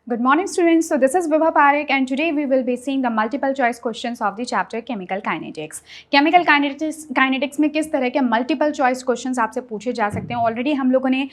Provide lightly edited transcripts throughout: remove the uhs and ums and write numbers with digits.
Good morning students. So this is Vibha Parekh and today we will be seeing the multiple choice questions of the chapter Chemical Kinetics. Chemical Kinetics में किस तरह के multiple choice questions आपसे पूछे जा सकते हैं. Already हम लोगों ने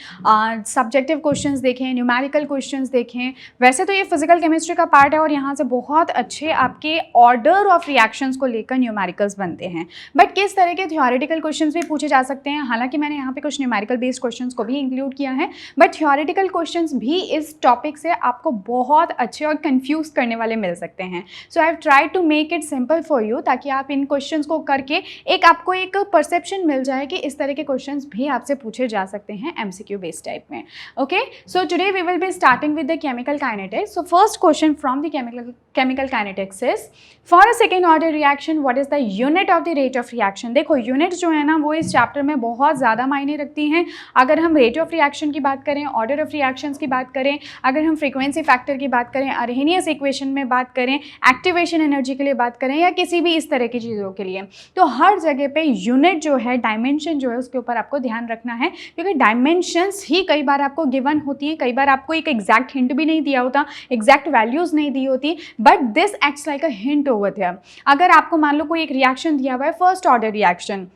सब्जेक्टिव क्वेश्चंस देखे हैं, न्यूमेरिकल क्वेश्चंस देखे हैं. वैसे तो ये फिजिकल केमिस्ट्री का पार्ट है और यहाँ से बहुत अच्छे आपके ऑर्डर ऑफ रिएक्शंस को लेकर न्यूमेरिकल्स बनते हैं. बट किस तरह के थ्योरेटिकल क्वेश्चंस भी पूछे जा सकते हैं. हालांकि मैंने यहाँ पे कुछ न्यूमेरिकल बेस्ड क्वेश्चंस को भी इंक्लूड किया है, बट थ्योरेटिकल क्वेश्चंस भी इस टॉपिक से आपको बहुत अच्छे और कंफ्यूज करने वाले मिल सकते हैं. So I have tried to make it simple for you, ताकि आप इन क्वेश्चंस को करके आपको एक परसेप्शन मिल जाए कि इस तरह के क्वेश्चंस भी आपसे पूछे जा सकते हैं एमसीक्यू बेस्ड टाइप में. Okay, so today we will be starting with the chemical kinetics. So first question from the chemical kinetics is, for a second order reaction what is the unit of the rate of reaction. देखो unit जो है ना वो इस chapter में बहुत ज़्यादा मायने रखती हैं. अगर हम रेट ऑफ रिएक्शन की बात करें, ऑर्डर ऑफ रिएक्शंस की बात करें, अगर हम फ्रीक्वेंसी फैक्टर की बात करें, अरहेनियस इक्वेशन में बात करें, एक्टिवेशन एनर्जी के लिए बात करें, या किसी भी इस तरह की चीज़ों के लिए, तो हर जगह पे यूनिट जो है, डायमेंशन जो है, उसके ऊपर आपको ध्यान रखना है. क्योंकि डायमेंशंस ही कई बार आपको गिवन होती हैं, कई बार आपको एक एग्जैक्ट हिंट भी नहीं दिया होता, एग्जैक्ट वैल्यूज़ नहीं दी होती, but this acts like a hint over there. अगर आपको मान लो कोई एक रिएक्शन दिया हुआ है, फर्स्ट ऑर्डर रिएक्शन,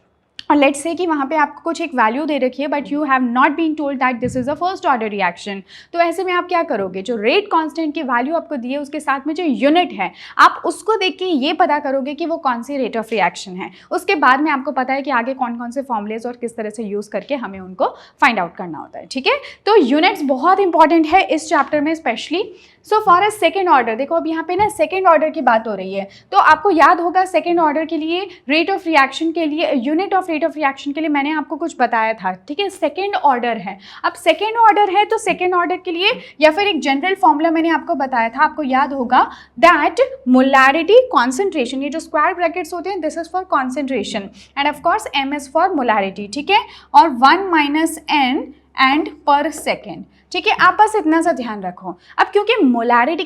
और लेट्स से कि वहाँ पे आपको कुछ एक वैल्यू दे रखी है, but you have not been told that this is a first order reaction, तो ऐसे में आप क्या करोगे, जो रेट कांस्टेंट की वैल्यू आपको दी है उसके साथ में जो यूनिट है, आप उसको देख के ये पता करोगे कि वो कौन सी रेट ऑफ रिएक्शन है. उसके बाद में आपको पता है कि आगे कौन कौन से फॉर्मुलेज और किस तरह से यूज़ करके हमें उनको फाइंड आउट करना होता है. ठीक है, तो यूनिट्स बहुत इंपॉर्टेंट है इस चैप्टर में specially. So for a second order, देखो अब यहाँ पे ना सेकेंड ऑर्डर की बात हो रही है, तो आपको याद होगा सेकेंड ऑर्डर के लिए रेट ऑफ रिएक्शन के लिए, unit of rate of reaction के लिए मैंने आपको कुछ बताया था. ठीक है, सेकेंड ऑर्डर है. अब सेकेंड ऑर्डर है तो सेकेंड ऑर्डर के लिए या फिर एक जनरल फॉर्मूला मैंने आपको बताया था, आपको याद होगा, दैट मोलैरिटी कॉन्सेंट्रेशन, ये जो स्क्वायर ब्रैकेट्स होते हैं, this is for concentration and of course M is for molarity. ठीक है, और 1 minus n and per second. ठीक है, आप बस इतना सा ध्यान रखो. अब क्योंकि मोलैरिटी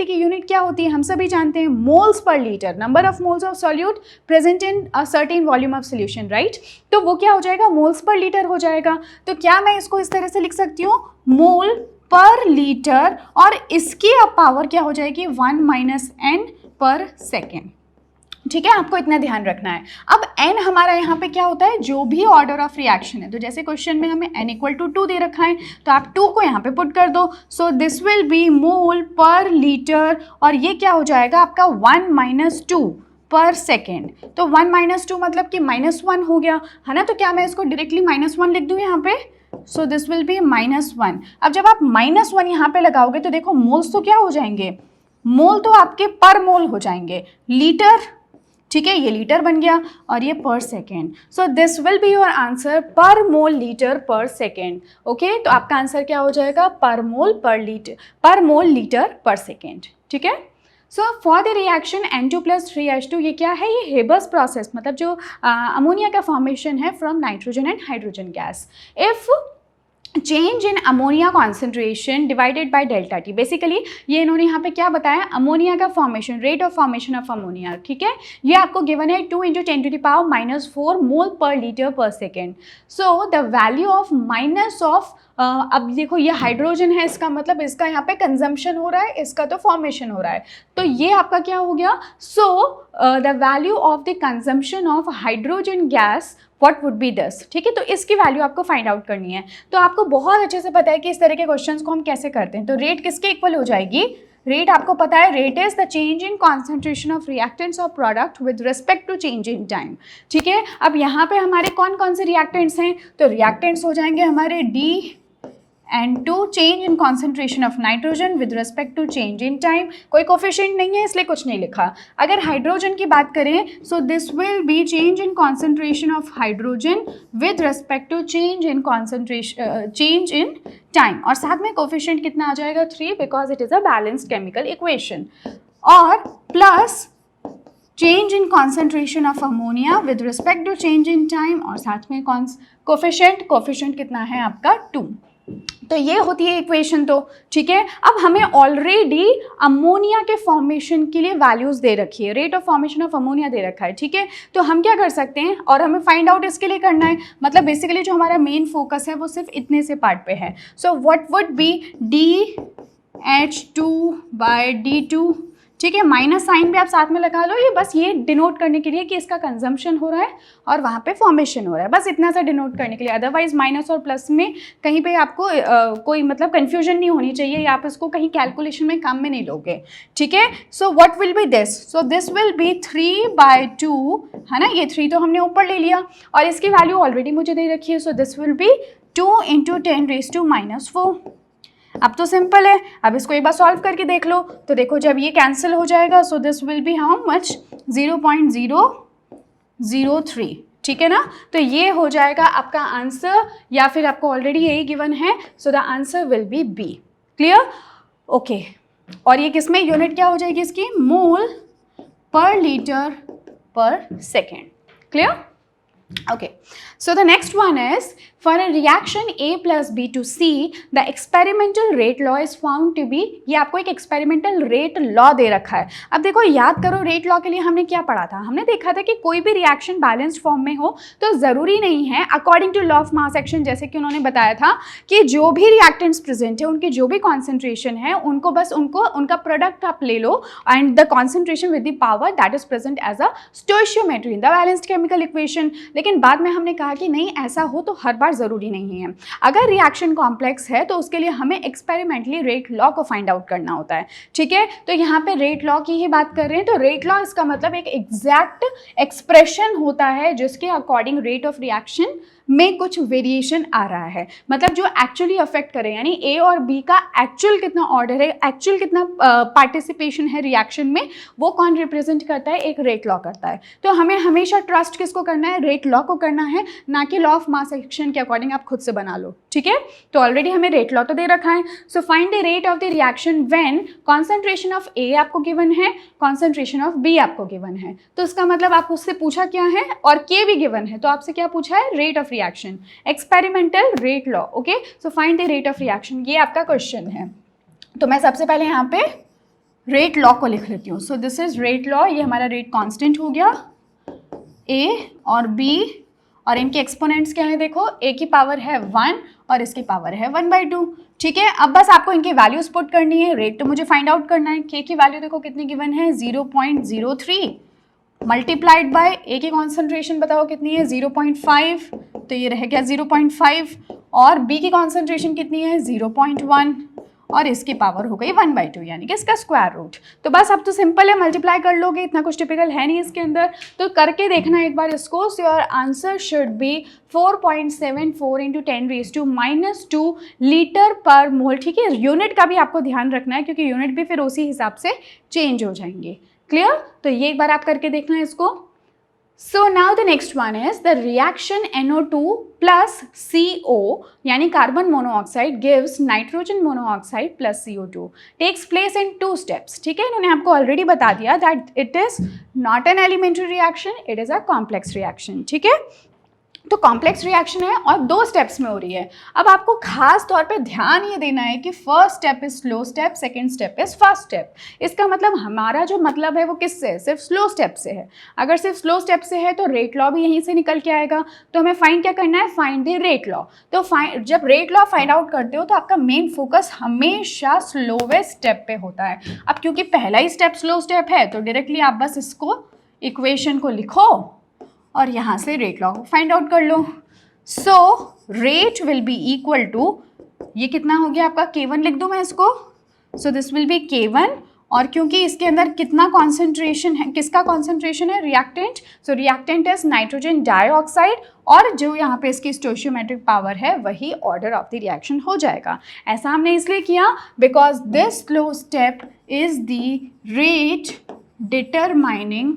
की यूनिट क्या होती है हम सभी जानते हैं, moles per litre, number of moles of solute present in a certain volume of solution, right. तो वो क्या हो जाएगा, मोल्स पर लीटर हो जाएगा. तो क्या मैं इसको इस तरह से लिख सकती हूँ, मोल पर लीटर, और इसकी अब पावर क्या हो जाएगी, 1 माइनस एन पर सेकेंड. ठीक है, आपको इतना ध्यान रखना है. अब n हमारा यहाँ पे क्या होता है, जो भी ऑर्डर ऑफ रिएक्शन है, तो जैसे क्वेश्चन में हमें n इक्वल टू 2 दे रखा है, तो आप 2 को यहाँ पे पुट कर दो. सो दिस विल बी मोल पर लीटर, और ये क्या हो जाएगा आपका 1 माइनस 2 पर सेकेंड. तो 1 माइनस 2 मतलब कि -1 हो गया है ना. तो क्या मैं इसको डायरेक्टली -1 लिख दूँ यहाँ पे, सो दिस विल बी -1. अब जब आप -1 यहाँ पे लगाओगे तो देखो मोल्स तो क्या हो जाएंगे, मोल तो आपके पर मोल हो जाएंगे, लीटर. ठीक है, ये लीटर बन गया और ये पर second. So this will be your answer, पर मोल लीटर पर सेकेंड. ओके, तो आपका आंसर क्या हो जाएगा, पर मोल लीटर पर सेकेंड. ठीक है. So for the reaction N2+3H2, ये क्या है, ये हेबर्स प्रोसेस, मतलब जो अमोनिया का फॉर्मेशन है from nitrogen and hydrogen gas. If change in ammonia concentration divided by delta T, basically ये इन्होंने यहाँ पे क्या बताया, अमोनिया का formation, rate of formation of ammonia. ठीक है, ये आपको गिवन है 2 × 10⁻⁻⁴ मोल पर लीटर पर second. So the value of minus of, अब देखो ये हाइड्रोजन है, इसका मतलब इसका यहाँ पे कंजम्पशन हो रहा है, इसका तो फॉर्मेशन हो रहा है, तो ये आपका क्या हो गया. So the value of the consumption of hydrogen gas what would be this. ठीक है, तो इसकी वैल्यू आपको फाइंड आउट करनी है. तो आपको बहुत अच्छे से पता है कि इस तरह के क्वेश्चंस को हम कैसे करते हैं. तो रेट किसके इक्वल हो जाएगी, रेट आपको पता है, rate is the change in concentration of reactants of product with respect to change in time. ठीक है, अब यहाँ पे हमारे कौन कौन से रिएक्टेंट्स हैं, तो रिएक्टेंट्स हो जाएंगे हमारे D(N2), change in concentration of nitrogen with respect to change in time. कोई कोफिशिएंट नहीं है इसलिए कुछ नहीं लिखा. अगर हाइड्रोजन की बात करें, so this will be change in concentration of hydrogen with respect to change in time, और साथ में कोफिशिएंट कितना आ जाएगा, 3, because it is a balanced chemical equation, और plus change in concentration of ammonia with respect to change in time, और साथ में कोफिशिएंट कितना है आपका, 2. तो ये होती है इक्वेशन. तो ठीक है, अब हमें ऑलरेडी अमोनिया के फॉर्मेशन के लिए वैल्यूज दे रखी है, rate of formation of ammonia दे रखा है. ठीक है, तो हम क्या कर सकते हैं, और हमें फाइंड आउट इसके लिए करना है, मतलब बेसिकली जो हमारा मेन फोकस है वो सिर्फ इतने से पार्ट पे है. So what would be H2/D2, ठीक है। माइनस साइन भी आप साथ में लगा लो, ये बस ये डिनोट करने के लिए कि इसका कंजम्पशन हो रहा है और वहाँ पे फॉर्मेशन हो रहा है, बस इतना सा डिनोट करने के लिए। अदरवाइज माइनस और प्लस में कहीं पे आपको कोई मतलब कन्फ्यूजन नहीं होनी चाहिए, या आप इसको कहीं कैलकुलेशन में काम में नहीं लोगे, ठीक है। So what will be this, so this will B 3/2, है ना। ये 3 तो हमने ऊपर ले लिया और इसकी वैल्यू ऑलरेडी मुझे दे रखी है, सो दिस विल बी 2 × 10⁻⁴। अब तो सिंपल है, अब इसको एक बार सॉल्व करके देख लो। तो देखो जब ये कैंसिल हो जाएगा, सो this will B how much, 0.003, ठीक है ना। तो ये हो जाएगा आपका आंसर, या फिर आपको ऑलरेडी यही गिवन है, so the answer will be B. Clear, okay. और ये किसमें यूनिट क्या हो जाएगी इसकी, मोल पर लीटर पर second. Clear, okay, so the next one is for a reaction A plus B to C the experimental rate law is found to be, ये आपको एक experimental rate law दे रखा है। अब देखो याद करो rate law के लिए हमने क्या पढ़ा था, हमने देखा था कि कोई भी रिएक्शन बैलेंस्ड फॉर्म में हो तो ज़रूरी नहीं है according to law of mass action, जैसे कि उन्होंने बताया था कि जो भी रिएक्टेंट्स प्रेजेंट है उनकी जो भी कॉन्सेंट्रेशन है उनको बस उनका प्रोडक्ट आप ले लो and the concentration with the power that is present as a stoichiometry in the balanced chemical equation. लेकिन बाद में हमने कहा कि नहीं, ऐसा हो तो हर बार ज़रूरी नहीं है। अगर रिएक्शन कॉम्प्लेक्स है तो उसके लिए हमें एक्सपेरिमेंटली रेट लॉ को फाइंड आउट करना होता है, ठीक है। तो यहाँ पे रेट लॉ की ही बात कर रहे हैं, तो रेट लॉ इसका मतलब एक एग्जैक्ट एक्सप्रेशन होता है जिसके अकॉर्डिंग रेट ऑफ रिएक्शन में कुछ वेरिएशन आ रहा है, मतलब जो एक्चुअली अफेक्ट करे, यानी ए और बी का एक्चुअल कितना ऑर्डर है, एक्चुअल कितना पार्टिसिपेशन है रिएक्शन में, वो कौन रिप्रेजेंट करता है, एक रेट लॉ करता है। तो हमें हमेशा ट्रस्ट किसको करना है, रेट लॉ को करना है, ना कि लॉ ऑफ मास एक्शन के अकॉर्डिंग आप खुद से बना लो, ठीक है। तो ऑलरेडी हमें रेट लॉ तो दे रखा है। So find the rate of the reaction when concentration of A आपको गिवन है, कॉन्सेंट्रेशन ऑफ बी आपको गिवन है। तो इसका मतलब आप उससे पूछा क्या है, और के भी गिवन है, तो आपसे क्या पूछा है, rate of reaction, experimental rate law. Okay, so find the rate of reaction, ये आपका क्वेश्चन है। तो मैं सबसे पहले यहाँ पे रेट लॉ को लिख लेती हूँ। सो दिस इज रेट लॉ, ये हमारा रेट कांस्टेंट हो गया, ए और बी, और इनके एक्सपोनेंट्स क्या है, देखो ए की पावर है 1 और इसकी पावर है 1/2, ठीक है। अब बस आपको इनकी वैल्यूज पुट करनी है, रेट तो मुझे फाइंड आउट करना है। के की वैल्यू देखो कितनी गिवन है, 0.03 मल्टीप्लाइड बाय ए की कॉन्सेंट्रेशन बताओ कितनी है, 0.5, तो ये रह गया 0.5, और बी की कॉन्सेंट्रेशन कितनी है, 0.1, और इसकी पावर हो गई 1/2, यानी कि इसका स्क्वायर रूट। तो बस अब तो सिंपल है, मल्टीप्लाई कर लोगे, इतना कुछ टिपिकल है नहीं इसके अंदर, तो करके देखना एक बार इसको। So your answer should be 4.74 × 10⁻⁻² litre पर मोल, ठीक है। यूनिट का भी आपको ध्यान रखना है क्योंकि यूनिट भी फिर उसी हिसाब से चेंज हो जाएंगे। क्लियर, तो ये एक बार आप करके देखना है इसको। So now the next one is the reaction NO2 plus CO यानी carbon monoxide gives nitrogen monoxide plus CO2 takes place in 2 steps, ठीक है। इन्होंने आपको ऑलरेडी बता दिया that it is not an elementary reaction, it is a complex reaction, ठीक है। तो कॉम्प्लेक्स रिएक्शन है और 2 स्टेप्स में हो रही है। अब आपको खास तौर पे ध्यान ये देना है कि first step is slow step, second step is fast step. इसका मतलब हमारा जो मतलब है वो किससे है, सिर्फ स्लो स्टेप से है। अगर सिर्फ स्लो स्टेप से है तो रेट लॉ भी यहीं से निकल के आएगा। तो हमें फाइंड क्या करना है, फाइंड द रेट लॉ। तो जब रेट लॉ फाइंड आउट करते हो तो आपका मेन फोकस हमेशा स्लोवेस्ट स्टेप पे होता है। अब क्योंकि पहला ही स्टेप स्लो स्टेप है तो डायरेक्टली आप बस इसको इक्वेशन को लिखो और यहाँ से रेट लॉ को फाइंड आउट कर लो। So rate will be equal to, ये कितना हो गया आपका, K1 लिख दूँ मैं इसको। सो दिस विल बी K1, और क्योंकि इसके अंदर कितना कॉन्सेंट्रेशन है, किसका कॉन्सेंट्रेशन है, reactant. So reactant is nitrogen dioxide, और जो यहाँ पे इसकी स्टोइशियोमेट्रिक पावर है वही ऑर्डर ऑफ द रिएक्शन हो जाएगा। ऐसा हमने इसलिए किया because this slow step is the rate determining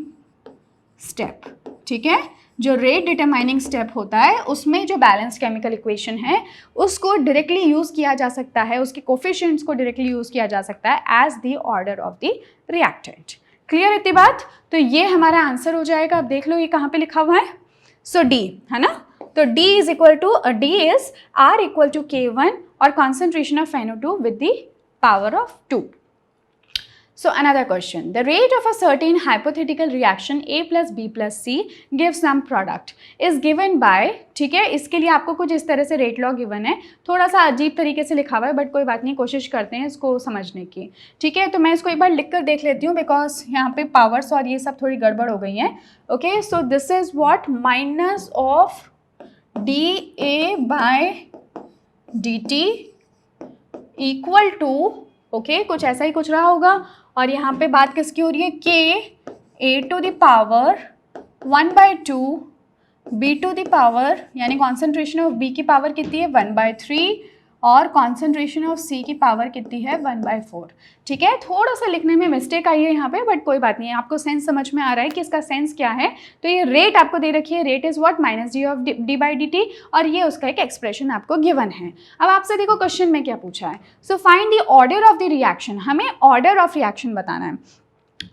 step, ठीक है। जो रेट डिटरमाइनिंग स्टेप होता है उसमें जो बैलेंस केमिकल इक्वेशन है उसको डायरेक्टली यूज़ किया जा सकता है, उसके कोफिशिएंट्स को डायरेक्टली यूज़ किया जा सकता है as the order of the reactant. Clear इतनी बात, तो ये हमारा आंसर हो जाएगा। अब देख लो ये कहाँ पे लिखा हुआ है, सो डी है ना। तो D is equal to, D is R equal to K1 और concentration of NO2 with the power of 2। So another question, the rate of a certain hypothetical reaction A plus B plus C gives some product is given by, ठीक है, इसके लिए आपको कुछ इस तरह से रेट लॉ गिवन है, थोड़ा सा अजीब तरीके से लिखा हुआ है बट कोई बात नहीं, कोशिश करते हैं इसको समझने की, ठीक है। तो मैं इसको एक बार लिख कर देख लेती हूँ बिकॉज यहाँ पे पावर्स और ये सब थोड़ी गड़बड़ हो गई हैं। Okay, so this is what, minus of D A by D T equal to, okay, कुछ ऐसा ही कुछ रहा होगा। और यहाँ पे बात किसकी हो रही है, k A to the power 1/2 B to the power, यानी कॉन्सेंट्रेशन ऑफ बी की पावर कितनी है 1/3 और कॉन्सेंट्रेशन ऑफ सी की पावर कितनी है 1/4, ठीक है। थोड़ा सा लिखने में मिस्टेक आई है यहाँ पे बट कोई बात नहीं है, आपको सेंस समझ में आ रहा है कि इसका सेंस क्या है। तो ये रेट आपको दे रखी है, rate is what minus D of D by D T, और ये उसका एक एक्सप्रेशन आपको गिवन है। अब आपसे देखो क्वेश्चन में क्या पूछा है, so find the order of the reaction, हमें ऑर्डर ऑफ रिएक्शन बताना है।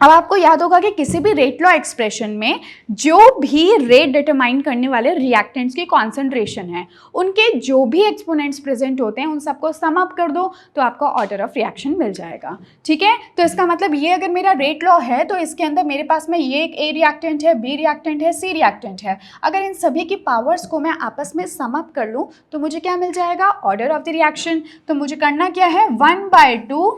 अब आपको याद होगा कि किसी भी रेट लॉ एक्सप्रेशन में जो भी रेट डिटरमाइन करने वाले रिएक्टेंट्स की कॉन्सेंट्रेशन है, उनके जो भी एक्सपोनेंट्स प्रेजेंट होते हैं उन सबको सम अप कर दो तो आपको ऑर्डर ऑफ रिएक्शन मिल जाएगा, ठीक है। तो इसका मतलब ये अगर मेरा रेट लॉ है तो इसके अंदर मेरे पास में ये एक ए रिएक्टेंट है, बी रिएक्टेंट है, सी रिएक्टेंट है, अगर इन सभी की पावर्स को मैं आपस में सम अप कर लूँ तो मुझे क्या मिल जाएगा, ऑर्डर ऑफ द रिएक्शन। तो मुझे करना क्या है, 1/2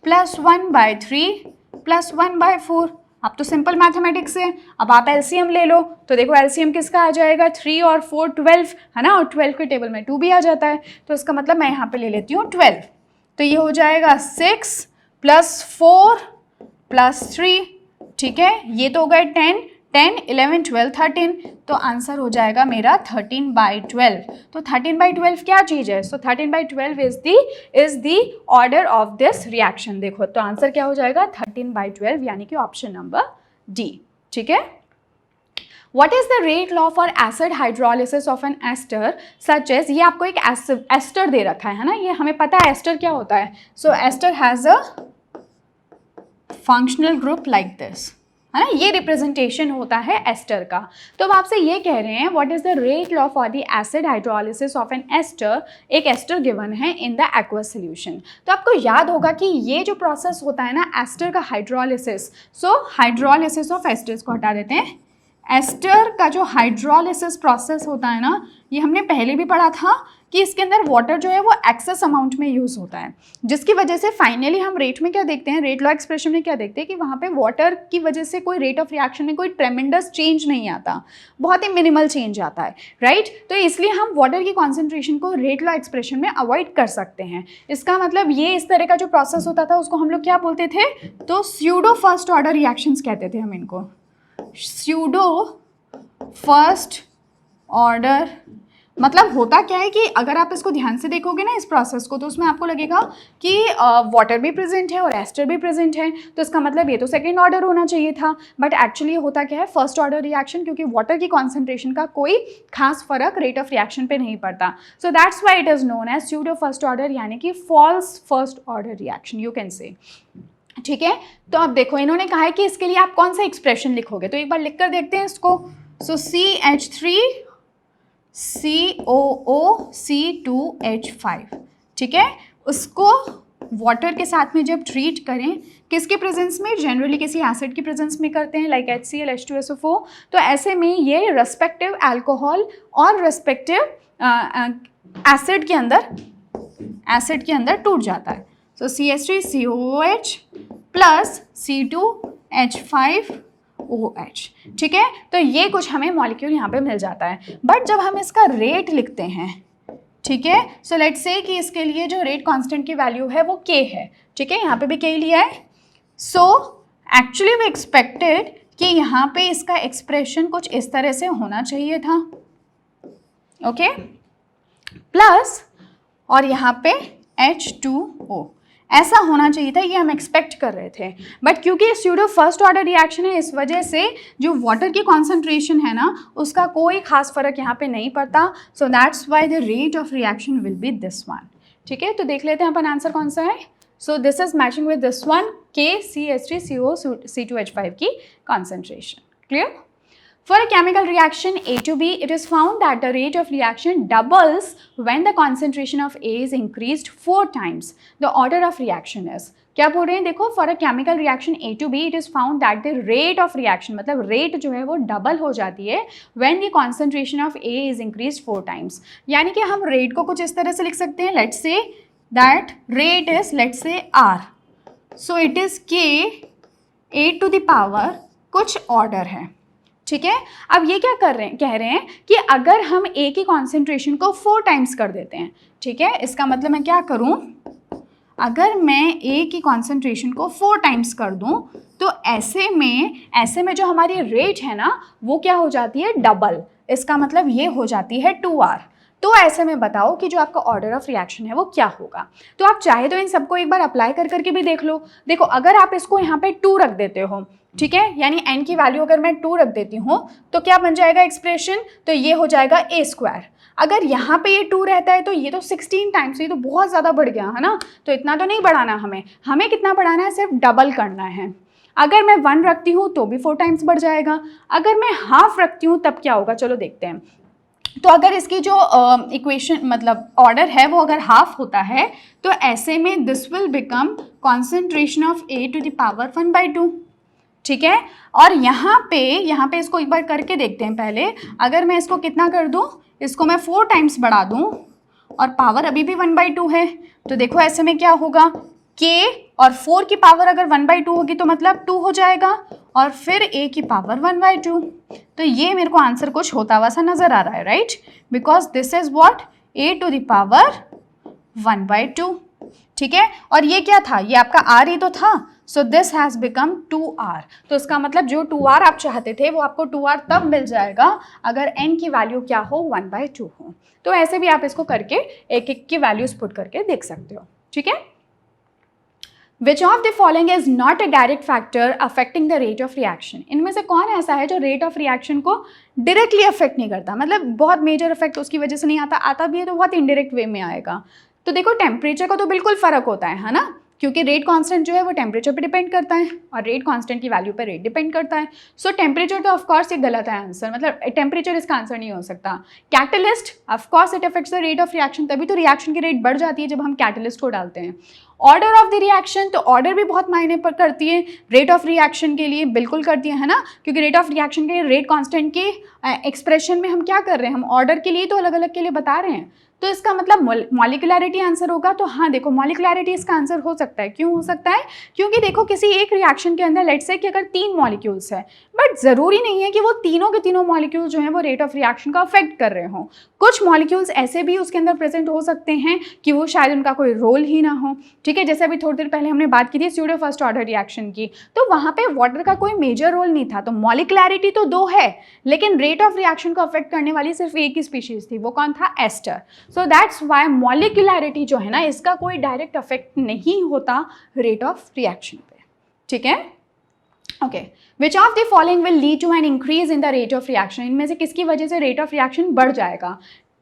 प्लस 1/3 प्लस 1/4। अब तो सिंपल मैथमेटिक्स है। अब आप एलसीएम ले लो तो देखो एलसीएम किसका आ जाएगा, 3 और 4 12 है ना, और 12 के टेबल में 2 भी आ जाता है, तो इसका मतलब मैं यहाँ पे ले लेती हूँ 12। तो ये हो जाएगा 6 प्लस 4 प्लस 3, ठीक है, ये तो हो गए 10 11 12 13, तो आंसर हो जाएगा मेरा 13/12। तो 13/12 क्या चीज़ है, सो 13/12 is the order of this reaction. देखो तो आंसर क्या हो जाएगा 13/12, यानी कि ऑप्शन नंबर डी, ठीक है। What is the rate law for acid hydrolysis of an ester such as, ये आपको एक एस्टर दे रखा है ना, ये हमें पता है एस्टर क्या होता है। So ester has a functional group like this, है ना, ये रिप्रेजेंटेशन होता है एस्टर का। तो अब आपसे ये कह रहे हैं what is the rate law for the acid hydrolysis of an ester, एक एस्टर गिवन है इन द एक्वस सोल्यूशन। तो आपको याद होगा कि ये जो प्रोसेस होता है ना एस्टर का hydrolysis, so hydrolysis of esters को हटा देते हैं, एस्टर का जो हाइड्रोलिसिस प्रोसेस होता है ना, ये हमने पहले भी पढ़ा था कि इसके अंदर वाटर जो है वो एक्सेस अमाउंट में यूज़ होता है, जिसकी वजह से फाइनली हम रेट में क्या देखते हैं, रेट लॉ एक्सप्रेशन में क्या देखते हैं कि वहाँ पे वाटर की वजह से कोई रेट ऑफ रिएक्शन में कोई ट्रेमेंडस चेंज नहीं आता, बहुत ही मिनिमल चेंज आता है, राइट। तो इसलिए हम वाटर की कॉन्सेंट्रेशन को रेट लॉ एक्सप्रेशन में अवॉइड कर सकते हैं। इसका मतलब ये इस तरह का जो प्रोसेस होता था उसको हम लोग क्या बोलते थे, तो स्यूडो फर्स्ट ऑर्डर रिएक्शंस कहते थे हम इनको, स्यूडो फर्स्ट ऑर्डर। मतलब होता क्या है कि अगर आप इसको ध्यान से देखोगे ना इस प्रोसेस को, तो उसमें आपको लगेगा कि वाटर भी प्रेजेंट है और एस्टर भी प्रेजेंट है, तो इसका मतलब ये तो सेकेंड ऑर्डर होना चाहिए था, बट एक्चुअली होता क्या है फर्स्ट ऑर्डर रिएक्शन, क्योंकि वाटर की कॉन्सेंट्रेशन का कोई खास फर्क रेट ऑफ रिएक्शन पे नहीं पड़ता। So that's why it is known as pseudo first order, यानी कि false first order reaction you can say, ठीक है। तो अब देखो इन्होंने कहा है कि इसके लिए आप कौन सा एक्सप्रेशन लिखोगे, तो एक बार लिख कर देखते हैं इसको। सो CH3 COO C2H5, ठीक है, उसको वाटर के साथ में जब ट्रीट करें, किसके प्रेजेंस में, जनरली किसी एसिड की प्रेजेंस में करते हैं लाइक HCl H2SO4, तो ऐसे में ये रेस्पेक्टिव अल्कोहल और रेस्पेक्टिव एसिड के अंदर टूट जाता है। सो CH3COOH प्लस C2H5OH, ठीक है। तो ये कुछ हमें मॉलिक्यूल यहाँ पे मिल जाता है, बट जब हम इसका रेट लिखते हैं, ठीक है, सो लेट्स से कि इसके लिए जो रेट कांस्टेंट की वैल्यू है वो K है, ठीक है, यहाँ पे भी K लिया है। सो एक्चुअली वी एक्सपेक्टेड कि यहाँ पे इसका एक्सप्रेशन कुछ इस तरह से होना चाहिए था, ओके, प्लस और यहाँ पे H2O ऐसा होना चाहिए था, ये हम एक्सपेक्ट कर रहे थे, बट क्योंकि स्यूडो फर्स्ट ऑर्डर रिएक्शन है इस वजह से जो वाटर की कॉन्सेंट्रेशन है ना उसका कोई खास फर्क यहाँ पे नहीं पड़ता। So that's why the rate of reaction will be this one, ठीक है। तो देख लेते हैं अपन आंसर कौन सा है। So this is matching with this one, KCH3CO C2H5 की concentration, clear. For a chemical reaction A to B, it is found that the rate of reaction doubles when the concentration of A is increased 4 times the order of reaction is. क्या बोल रहे हैं देखो, for a chemical reaction A to B, it is found that the rate of reaction, मतलब rate जो है वो double हो जाती है when the concentration of A is increase 4 times. यानी कि हम रेट को कुछ इस तरह से लिख सकते हैं, let's say that rate is let's say R, so it is K A to the power कुछ ऑर्डर है, ठीक है। अब ये क्या कह रहे हैं कि अगर हम A की कॉन्सेंट्रेशन को 4 टाइम्स कर देते हैं, ठीक है, इसका मतलब मैं क्या करूं, अगर मैं A की कॉन्सेंट्रेशन को 4 टाइम्स कर दूं तो ऐसे में जो हमारी रेट है ना वो क्या हो जाती है, डबल। इसका मतलब ये हो जाती है 2R। तो ऐसे में बताओ कि जो आपका ऑर्डर ऑफ रिएक्शन है वो क्या होगा। तो आप चाहे तो इन सबको एक बार अप्लाई करके भी देख लो। देखो अगर आप इसको यहाँ पे 2 रख देते हो, ठीक है, यानी n की वैल्यू अगर मैं 2 रख देती हूँ तो क्या बन जाएगा एक्सप्रेशन, तो ये हो जाएगा A²। अगर यहाँ पे ये 2 रहता है तो ये तो 16 टाइम्स, ये तो बहुत ज़्यादा बढ़ गया है ना, तो इतना तो नहीं बढ़ाना हमें कितना बढ़ाना है, सिर्फ डबल करना है। अगर मैं 1 रखती हूँ तो भी 4 टाइम्स बढ़ जाएगा, अगर मैं हाफ रखती हूँ तब क्या होगा, चलो देखते हैं। तो अगर इसकी जो इक्वेशन मतलब ऑर्डर है वो अगर हाफ होता है तो ऐसे में this will become concentration of A to the power 1/2, ठीक है। और यहाँ पे इसको एक बार करके देखते हैं पहले। अगर मैं इसको कितना कर दूँ, इसको मैं 4 टाइम्स बढ़ा दूँ और पावर अभी भी 1/2 है, तो देखो ऐसे में क्या होगा, K और 4 की पावर अगर 1/2 होगी तो मतलब 2 हो जाएगा और फिर A की पावर 1/2। तो ये मेरे को आंसर कुछ होता हुआ सा नज़र आ रहा है, right, because this is what A to the power 1/2, ठीक है। और ये क्या था, ये आपका R ही तो था, so this has become 2R। तो इसका मतलब जो 2R आप चाहते थे वो आपको 2R तब मिल जाएगा अगर n की वैल्यू क्या हो, 1/2 हो। तो ऐसे भी आप इसको करके एक एक की वैल्यूज पुट करके देख सकते हो, ठीक है। Which of the following is not a direct factor affecting the rate of reaction? इनमें से कौन ऐसा है जो रेट ऑफ रिएक्शन को डायरेक्टली अफेक्ट नहीं करता, मतलब बहुत मेजर इफेक्ट उसकी वजह से नहीं आता भी है तो बहुत इनडायरेक्ट वे में आएगा। तो देखो टेम्परेचर का तो बिल्कुल फ़र्क होता है ना, क्योंकि रेट कांस्टेंट जो है वो टेम्परेचर पे डिपेंड करता है और रेट कांस्टेंट की वैल्यू पे रेट डिपेंड करता है। सो टेम्परेचर तो ऑफकोर्स ये गलत है आंसर, मतलब टेम्परेचर इसका आंसर नहीं हो सकता। Catalyst of course it affects the rate of reaction, तभी तो रिएक्शन की रेट बढ़ जाती है जब हम कैटलिस्ट को डालते हैं। ऑर्डर ऑफ द रिएक्शन, तो ऑर्डर भी बहुत मायने पर करती है रेट ऑफ रिएक्शन के लिए, बिल्कुल करती है ना, क्योंकि रेट ऑफ रिएक्शन के रेट कांस्टेंट के एक्सप्रेशन में हम क्या कर रहे हैं, हम ऑर्डर के लिए तो अलग अलग के लिए बता रहे हैं। तो इसका मतलब मॉलिक्युलैरिटी आंसर होगा। तो हाँ देखो मॉलिक्युलैरिटी इसका आंसर हो सकता है। क्यों हो सकता है, क्योंकि देखो किसी एक रिएक्शन के अंदर लेट्स से कि अगर 3 मॉलिक्यूल्स है, बट ज़रूरी नहीं है कि वो तीनों के तीनों मॉलिक्यूल्स जो हैं वो रेट ऑफ रिएक्शन का अफेक्ट कर रहे हों। कुछ मॉलिक्यूल्स ऐसे भी उसके अंदर प्रेजेंट हो सकते हैं कि वो शायद उनका कोई रोल ही ना हो, ठीक है। जैसे अभी थोड़ी देर पहले हमने बात की थी स्यूडो फर्स्ट ऑर्डर रिएक्शन की, तो वहाँ पे वाटर का कोई मेजर रोल नहीं था। तो मॉलिक्युलैरिटी तो 2 है, लेकिन रेट ऑफ रिएक्शन को अफेक्ट करने वाली सिर्फ एक ही स्पीशीज थी, वो कौन था, एस्टर। सो दैट्स वाई मॉलिक्युलैरिटी जो है ना इसका कोई डायरेक्ट अफेक्ट नहीं होता रेट ऑफ रिएक्शन पे, ठीक है। Okay, which of the following will lead to an increase in the rate of reaction? इनमें से किसकी वजह से रेट ऑफ रिएक्शन बढ़ जाएगा?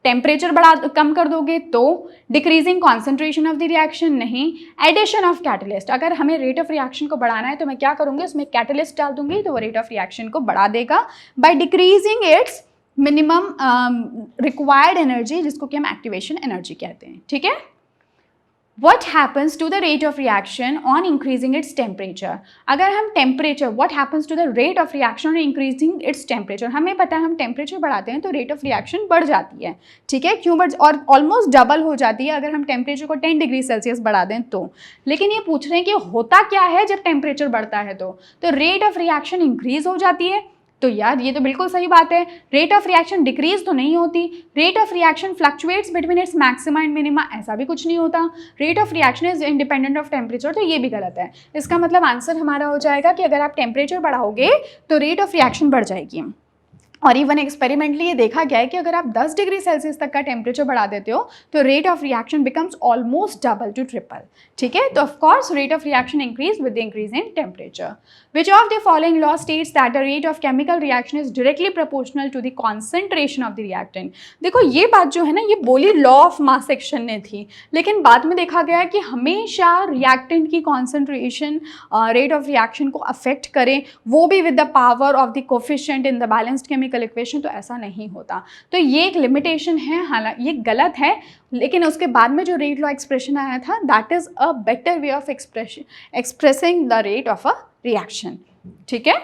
टेम्परेचर कम कर दोगे तो, decreasing concentration of the reaction नहीं, एडिशन ऑफ कैटलिस्ट। अगर हमें रेट ऑफ रिएक्शन को बढ़ाना है तो मैं क्या करूँगी, उसमें कैटलिस्ट डाल दूंगी तो वो रेट ऑफ रिएक्शन को बढ़ा देगा by decreasing it's minimum required energy, जिसको कि हम एक्टिवेशन एनर्जी कहते हैं, ठीक है। What happens to the rate of reaction on increasing its temperature? अगर हम temperature, what happens to the rate of reaction on increasing its temperature? हमें पता है हम टेम्परेचर बढ़ाते हैं तो रेट ऑफ रिएक्शन बढ़ जाती है, ठीक है, क्यों बढ़, और ऑलमोस्ट डबल हो जाती है अगर हम टेम्परेचर को 10 डिग्री सेल्सियस बढ़ा दें तो। लेकिन ये पूछ रहे हैं कि होता क्या है जब टेम्परेचर बढ़ता है, तो रेट ऑफ रिएक्शन इंक्रीज हो जाती है। तो यार ये तो बिल्कुल सही बात है, रेट ऑफ रिएक्शन डिक्रीज तो नहीं होती, rate of reaction fluctuates between its maxima and minima, ऐसा भी कुछ नहीं होता, rate of reaction is independent of temperature, तो ये भी गलत है। इसका मतलब आंसर हमारा हो जाएगा कि अगर आप टेम्परेचर बढ़ाओगे तो रेट ऑफ रिएक्शन बढ़ जाएगी। और इवन एक्सपेरिमेंटली ये देखा गया है कि अगर आप 10 डिग्री सेल्सियस तक का टेम्परेचर बढ़ा देते हो तो rate of reaction becomes almost double to triple, ठीक है। तो of course rate of reaction increase with the increase in temperature. Which of the following law states that the rate of chemical reaction is directly proportional to the concentration of the reactant. देखो ये बात जो है ना, ये बोली law of mass section ने थी, लेकिन बाद में देखा गया कि हमेशा रिएक्टेंट की कॉन्सेंट्रेशन रेट ऑफ रिएक्शन को अफेक्ट करें, वो भी with the power of the coefficient in the balanced chemical equation. तो ऐसा नहीं होता, तो ये एक लिमिटेशन है, हालांकि ये गलत है, लेकिन उसके बाद में जो रेट लॉ एक्सप्रेशन आया था that is a better way of expressing the rate of a reaction, ठीक है।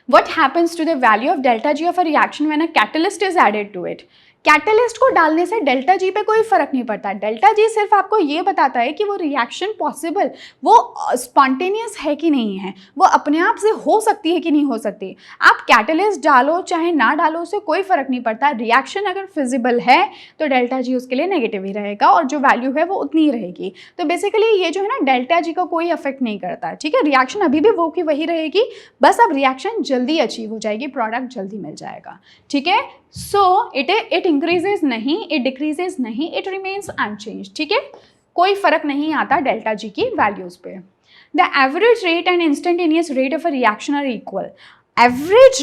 What happens to the value of delta G of a reaction when a catalyst is added to it? Catalyst को डालने से delta G पे कोई फर्क नहीं पड़ता। डेल्टा जी सिर्फ आपको ये बताता है कि वो रिएक्शन पॉसिबल, वो स्पॉन्टेनियस है कि नहीं है, वो अपने आप से हो सकती है कि नहीं हो सकती। आप कैटलिस्ट डालो चाहे ना डालो, उससे कोई फर्क नहीं पड़ता। रिएक्शन अगर फिजिबल है तो डेल्टा जी उसके लिए नेगेटिव ही रहेगा और जो वैल्यू है वो उतनी ही रहेगी। तो बेसिकली ये जो है ना, डेल्टा जी का कोई अफेक्ट नहीं करता, ठीक है। रिएक्शन अभी भी वो की वही रहेगी, बस अब रिएक्शन जल्दी अचीव हो जाएगी, प्रोडक्ट जल्दी मिल जाएगा, ठीक है। सो इट इंक्रीजेज नहीं, इट डिक्रीजेज नहीं, इट रिमेन्स अनचेंज, ठीक है। कोई फर्क नहीं आता डेल्टा जी की वैल्यूज पे। The average rate and instantaneous rate of a reaction are equal. Average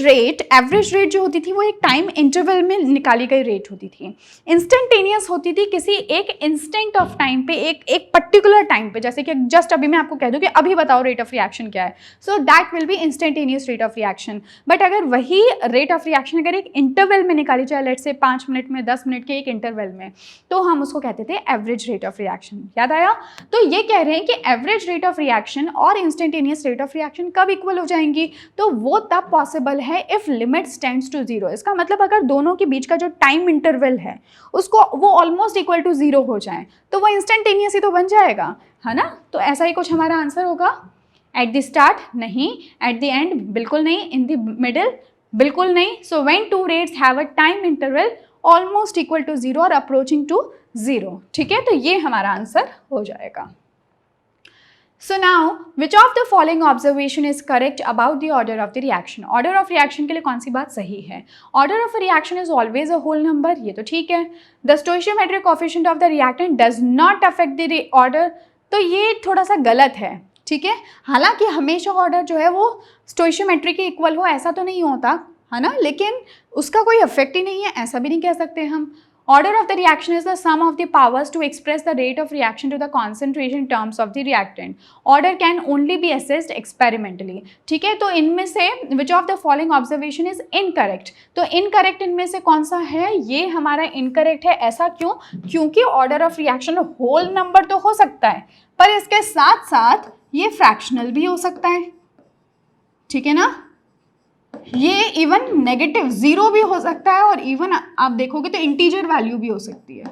rate जो होती थी वो एक टाइम इंटरवल में निकाली गई रेट होती थी। इंस्टेंटेनियस होती थी किसी एक इंस्टेंट ऑफ टाइम पे, एक पर्टिकुलर टाइम पे, जैसे कि जस्ट अभी मैं आपको कह दूं कि अभी बताओ रेट ऑफ रिएक्शन क्या है, so that will be instantaneous rate of reaction. But अगर वही रेट ऑफ रिएक्शन अगर एक इंटरवल में निकाली जाए, लेट से 5 मिनट में, 10 मिनट के एक इंटरवल में, तो हम उसको कहते थे एवरेज रेट ऑफ रिएक्शन। याद आया? तो ये कह रहे हैं कि एवरेज रेट ऑफ रिएक्शन और इंस्टेंटेनियस रेट ऑफ रिएक्शन कब इक्वल हो जाएंगी, तो वो तब पॉसिबल है if limit tends to zero. इसका मतलब अगर दोनों के बीच का जो टाइम इंटरवल है उसको वो ऑलमोस्ट इक्वल टू जीरो हो जाए तो वो इंस्टेंटेनियस ही तो बन जाएगा, है ना। तो ऐसा ही कुछ हमारा आंसर होगा। एट द स्टार्ट नहीं, एट द एंड बिल्कुल नहीं, इन द मिडिल बिल्कुल नहीं। So when two rates have a time interval almost equal to zero और अप्रोचिंग टू जीरो, ठीक है। तो ये हमारा आंसर हो जाएगा। So now, which of the following observation is correct about the order of the reaction? Order of reaction के लिए कौन सी बात सही है? Order of a reaction is always a whole number, ये तो ठीक है। The stoichiometric coefficient of the reactant does not affect the order, तो ये थोड़ा सा गलत है, ठीक है। हालांकि हमेशा ऑर्डर जो है वो स्टोइशियोमेट्रिक के इक्वल हो ऐसा तो नहीं होता, है ना, लेकिन उसका कोई इफेक्ट ही नहीं है ऐसा भी नहीं कह सकते हम। Order of the reaction is the sum of the powers to express the rate of reaction to the concentration terms of the reactant. Order can only be assessed experimentally. ठीक है, तो इनमें से which of the following observation is incorrect? तो incorrect इनमें से कौन सा है? ये हमारा incorrect है। ऐसा क्यों? क्योंकि order of reaction whole number तो हो सकता है, पर इसके साथ साथ ये fractional भी हो सकता है, ठीक है ना। ये इवन नेगेटिव जीरो भी हो सकता है और इवन आप देखोगे तो इंटीजर वैल्यू भी हो सकती है,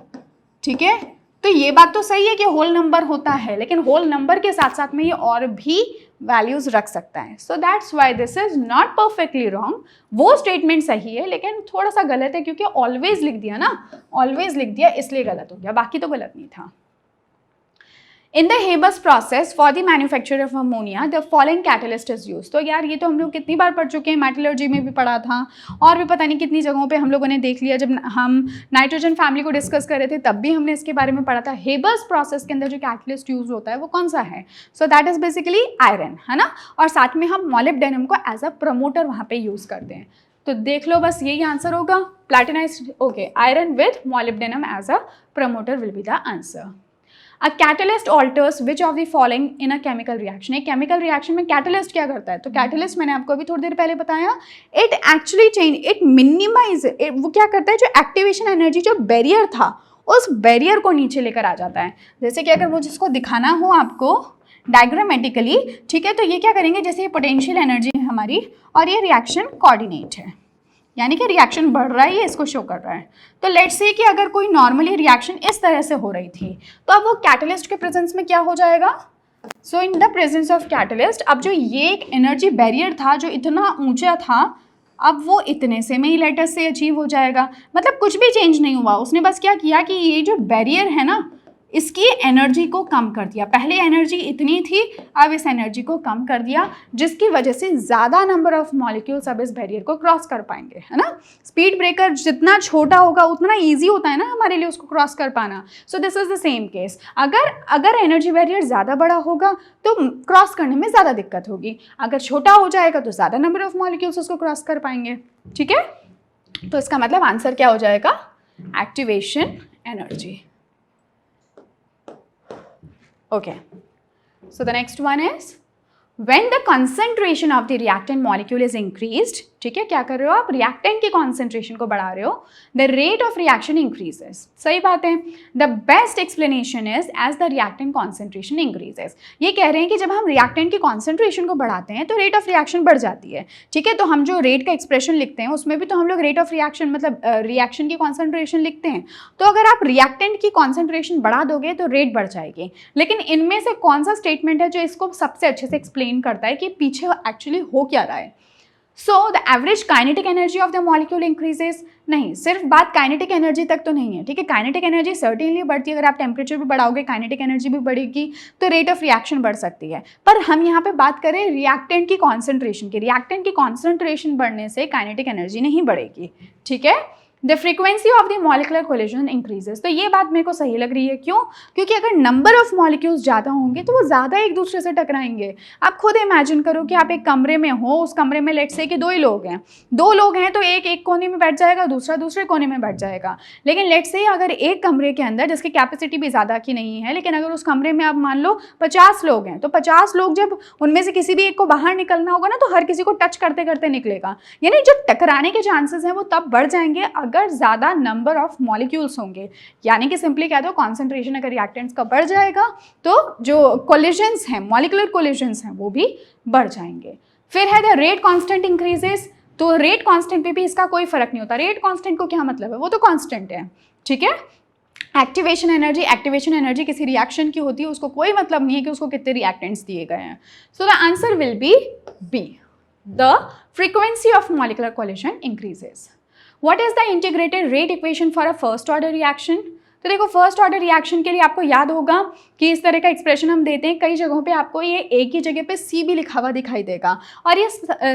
ठीक है। तो ये बात तो सही है कि होल नंबर होता है, लेकिन होल नंबर के साथ साथ में ये और भी वैल्यूज रख सकता है। So that's why this is not perfectly wrong. वो स्टेटमेंट सही है लेकिन थोड़ा सा गलत है क्योंकि ऑलवेज लिख दिया ना, ऑलवेज लिख दिया इसलिए गलत हो गया, बाकी तो गलत नहीं था। In the Haber's process for the manufacture of ammonia, the following catalyst is used. तो यार ये तो हम लोग कितनी बार पढ़ चुके हैं, मेटलर्जी में भी पढ़ा था और भी पता नहीं कितनी जगहों पे हम लोगों ने देख लिया। जब हम नाइट्रोजन फैमिली को डिस्कस कर रहे थे तब भी हमने इसके बारे में पढ़ा था। हेबर्स प्रोसेस के अंदर जो कैटलिस्ट यूज होता है वो कौन सा है? So that is basically iron, है ना, और साथ में हम मॉलिब्डेनम को एज अ प्रमोटर वहाँ पे यूज करते हैं। तो देख लो बस यही आंसर होगा, platinized, okay, iron with molybdenum as a promoter will be the answer. A catalyst alters which of the following in a chemical reaction? एक केमिकल रिएक्शन में कैटलिस्ट क्या करता है? तो कैटलिस्ट मैंने आपको अभी थोड़ी देर पहले बताया, it actually change, it minimise, वो क्या करता है, जो एक्टिवेशन एनर्जी जो बैरियर था उस बैरियर को नीचे लेकर आ जाता है। जैसे कि अगर वो जिसको दिखाना हो आपको डायग्रामेटिकली, ठीक है, तो ये क्या करेंगे, जैसे ये पोटेंशियल एनर्जी है हमारी और ये रिएक्शन कोऑर्डिनेट है, यानी कि रिएक्शन बढ़ रहा है, ये इसको शो कर रहा है। तो लेट्स से कि अगर कोई नॉर्मली रिएक्शन इस तरह से हो रही थी तो अब वो कैटलिस्ट के प्रेजेंस में क्या हो जाएगा? So in the presence of catalyst, अब जो ये एक एनर्जी बैरियर था जो इतना ऊंचा था, अब वो इतने से में ही लेटर से अचीव हो जाएगा। मतलब कुछ भी चेंज नहीं हुआ, उसने बस क्या किया कि ये जो बैरियर है ना इसकी एनर्जी को कम कर दिया। पहले एनर्जी इतनी थी, अब इस एनर्जी को कम कर दिया, जिसकी वजह से ज़्यादा नंबर ऑफ मॉलिक्यूल्स अब इस बैरियर को क्रॉस कर पाएंगे, है ना। स्पीड ब्रेकर जितना छोटा होगा उतना ईजी होता है ना हमारे लिए उसको क्रॉस कर पाना। सो this is the same case. अगर एनर्जी बैरियर ज़्यादा बड़ा होगा तो क्रॉस करने में ज़्यादा दिक्कत होगी, अगर छोटा हो जाएगा तो ज़्यादा नंबर ऑफ मॉलिक्यूल्स उसको क्रॉस कर पाएंगे। ठीक है, तो इसका मतलब आंसर क्या हो जाएगा? Activation energy. Okay, so the next one is when the concentration of the reactant molecule is increased, ठीक है, क्या कर रहे हो आप? रिएक्टेंट की कॉन्सेंट्रेशन को बढ़ा रहे हो, the rate of reaction increases. सही बात है। The best explanation is as the reactant concentration increases. ये कह रहे हैं कि जब हम रिएक्टेंट की कॉन्सेंट्रेशन को बढ़ाते हैं तो रेट ऑफ रिएक्शन बढ़ जाती है। ठीक है, तो हम जो रेट का एक्सप्रेशन लिखते हैं उसमें भी तो हम लोग रेट ऑफ रिएक्शन मतलब रिएक्शन की कॉन्सेंट्रेशन लिखते हैं। तो अगर आप रिएक्टेंट की कॉन्सेंट्रेशन बढ़ा दोगे तो रेट बढ़ जाएगी। लेकिन इनमें से कौन सा स्टेटमेंट है जो इसको सबसे अच्छे से एक्सप्लेन करता है कि पीछे एक्चुअली हो क्या रहा है? So the average kinetic energy of the molecule increases. नहीं, सिर्फ बात काइनेटिक एनर्जी तक तो नहीं है। ठीक है, काइनेटिक एनर्जी सर्टेनली बढ़ती है, अगर आप टेम्परेचर भी बढ़ाओगे काइनेटिक एनर्जी भी बढ़ेगी, तो रेट ऑफ रिएक्शन बढ़ सकती है। पर हम यहाँ पे बात करें रिएक्टेंट की कॉन्सेंट्रेशन की। रिएक्टेंट की कॉन्सेंट्रेशन बढ़ने से काइनेटिक एनर्जी नहीं बढ़ेगी। ठीक है, the frequency of the molecular collision increases. तो ये बात मेरे को सही लग रही है। क्यों? क्योंकि अगर नंबर ऑफ मॉलिक्यूल्स ज़्यादा होंगे तो वो ज़्यादा एक दूसरे से टकराएंगे। आप खुद इमेजिन करो कि आप एक कमरे में हो, उस कमरे में लेट्स से कि दो ही लोग हैं। दो लोग हैं तो एक कोने में बैठ जाएगा, दूसरा दूसरे कोने में बैठ जाएगा। लेकिन लेट्स से अगर एक कमरे के अंदर, जिसकी कैपेसिटी भी ज़्यादा की नहीं है, लेकिन अगर उस कमरे में आप मान लो 50 लोग हैं, तो 50 लोग जब उनमें से किसी भी एक को बाहर निकलना होगा ना, तो हर किसी को टच करते करते निकलेगा। यानी जो टकराने के चांसेस हैं वो तब बढ़ जाएंगे अगर ज़्यादा नंबर ऑफ मॉलिक्यूल्स होंगे। यानी कि सिंपली कह दो, कॉन्सेंट्रेशन अगर रिएक्टेंट्स का बढ़ जाएगा तो जो कोलिजन्स हैं, मॉलिकुलर कोलिजन्स हैं, वो भी बढ़ जाएंगे। फिर है द रेट कांस्टेंट इंक्रीजेस। तो रेट कांस्टेंट पे भी इसका कोई फर्क नहीं होता। रेट कांस्टेंट को क्या मतलब है? वो तो कांस्टेंट है। ठीक है, एक्टिवेशन एनर्जी किसी रिएक्शन की होती है, उसको कोई मतलब नहीं है कि उसको कितने रिएक्टेंट्स दिए गए हैं। So the answer will be B, the frequency of molecular collision increases. What is the integrated rate equation for a first order reaction? तो देखो, फर्स्ट ऑर्डर रिएक्शन के लिए आपको याद होगा कि इस तरह का एक्सप्रेशन हम देते हैं। कई जगहों पे आपको ये एक ही जगह पे सी भी लिखा हुआ दिखाई देगा। और ये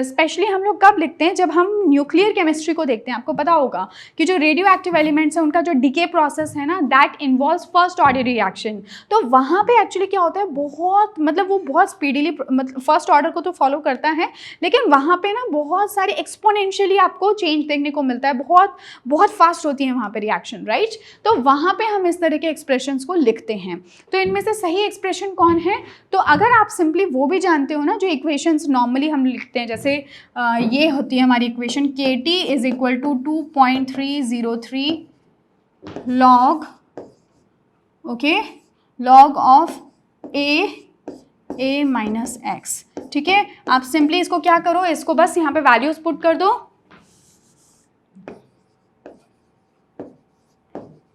स्पेशली हम लोग कब लिखते हैं? जब हम न्यूक्लियर केमिस्ट्री को देखते हैं। आपको पता होगा कि जो रेडियो एक्टिव एलिमेंट्स हैं उनका जो डिके प्रोसेस है ना, that involves first order reaction. तो वहाँ पे एक्चुअली क्या होता है, वो बहुत स्पीडीली मतलब फर्स्ट ऑर्डर को तो फॉलो करता है, लेकिन वहाँ पे ना बहुत सारे एक्सपोनेंशियली आपको चेंज देखने को मिलता है। बहुत फास्ट होती है वहाँ पे रिएक्शन, राइट। तो वहाँ पे हम इस तरह के एक्सप्रेशंस को लिखते हैं। तो इनमें से सही एक्सप्रेशन कौन है? तो अगर आप सिंपली वो भी जानते हो ना, जो इक्वेशंस नॉर्मली हम लिखते हैं, जैसे ये होती है हमारी equation KT is equal to 2.303 log, okay, log of A minus x. ठीक है, आप सिंपली इसको क्या करो, इसको बस यहाँ पे वैल्यूज पुट कर दो।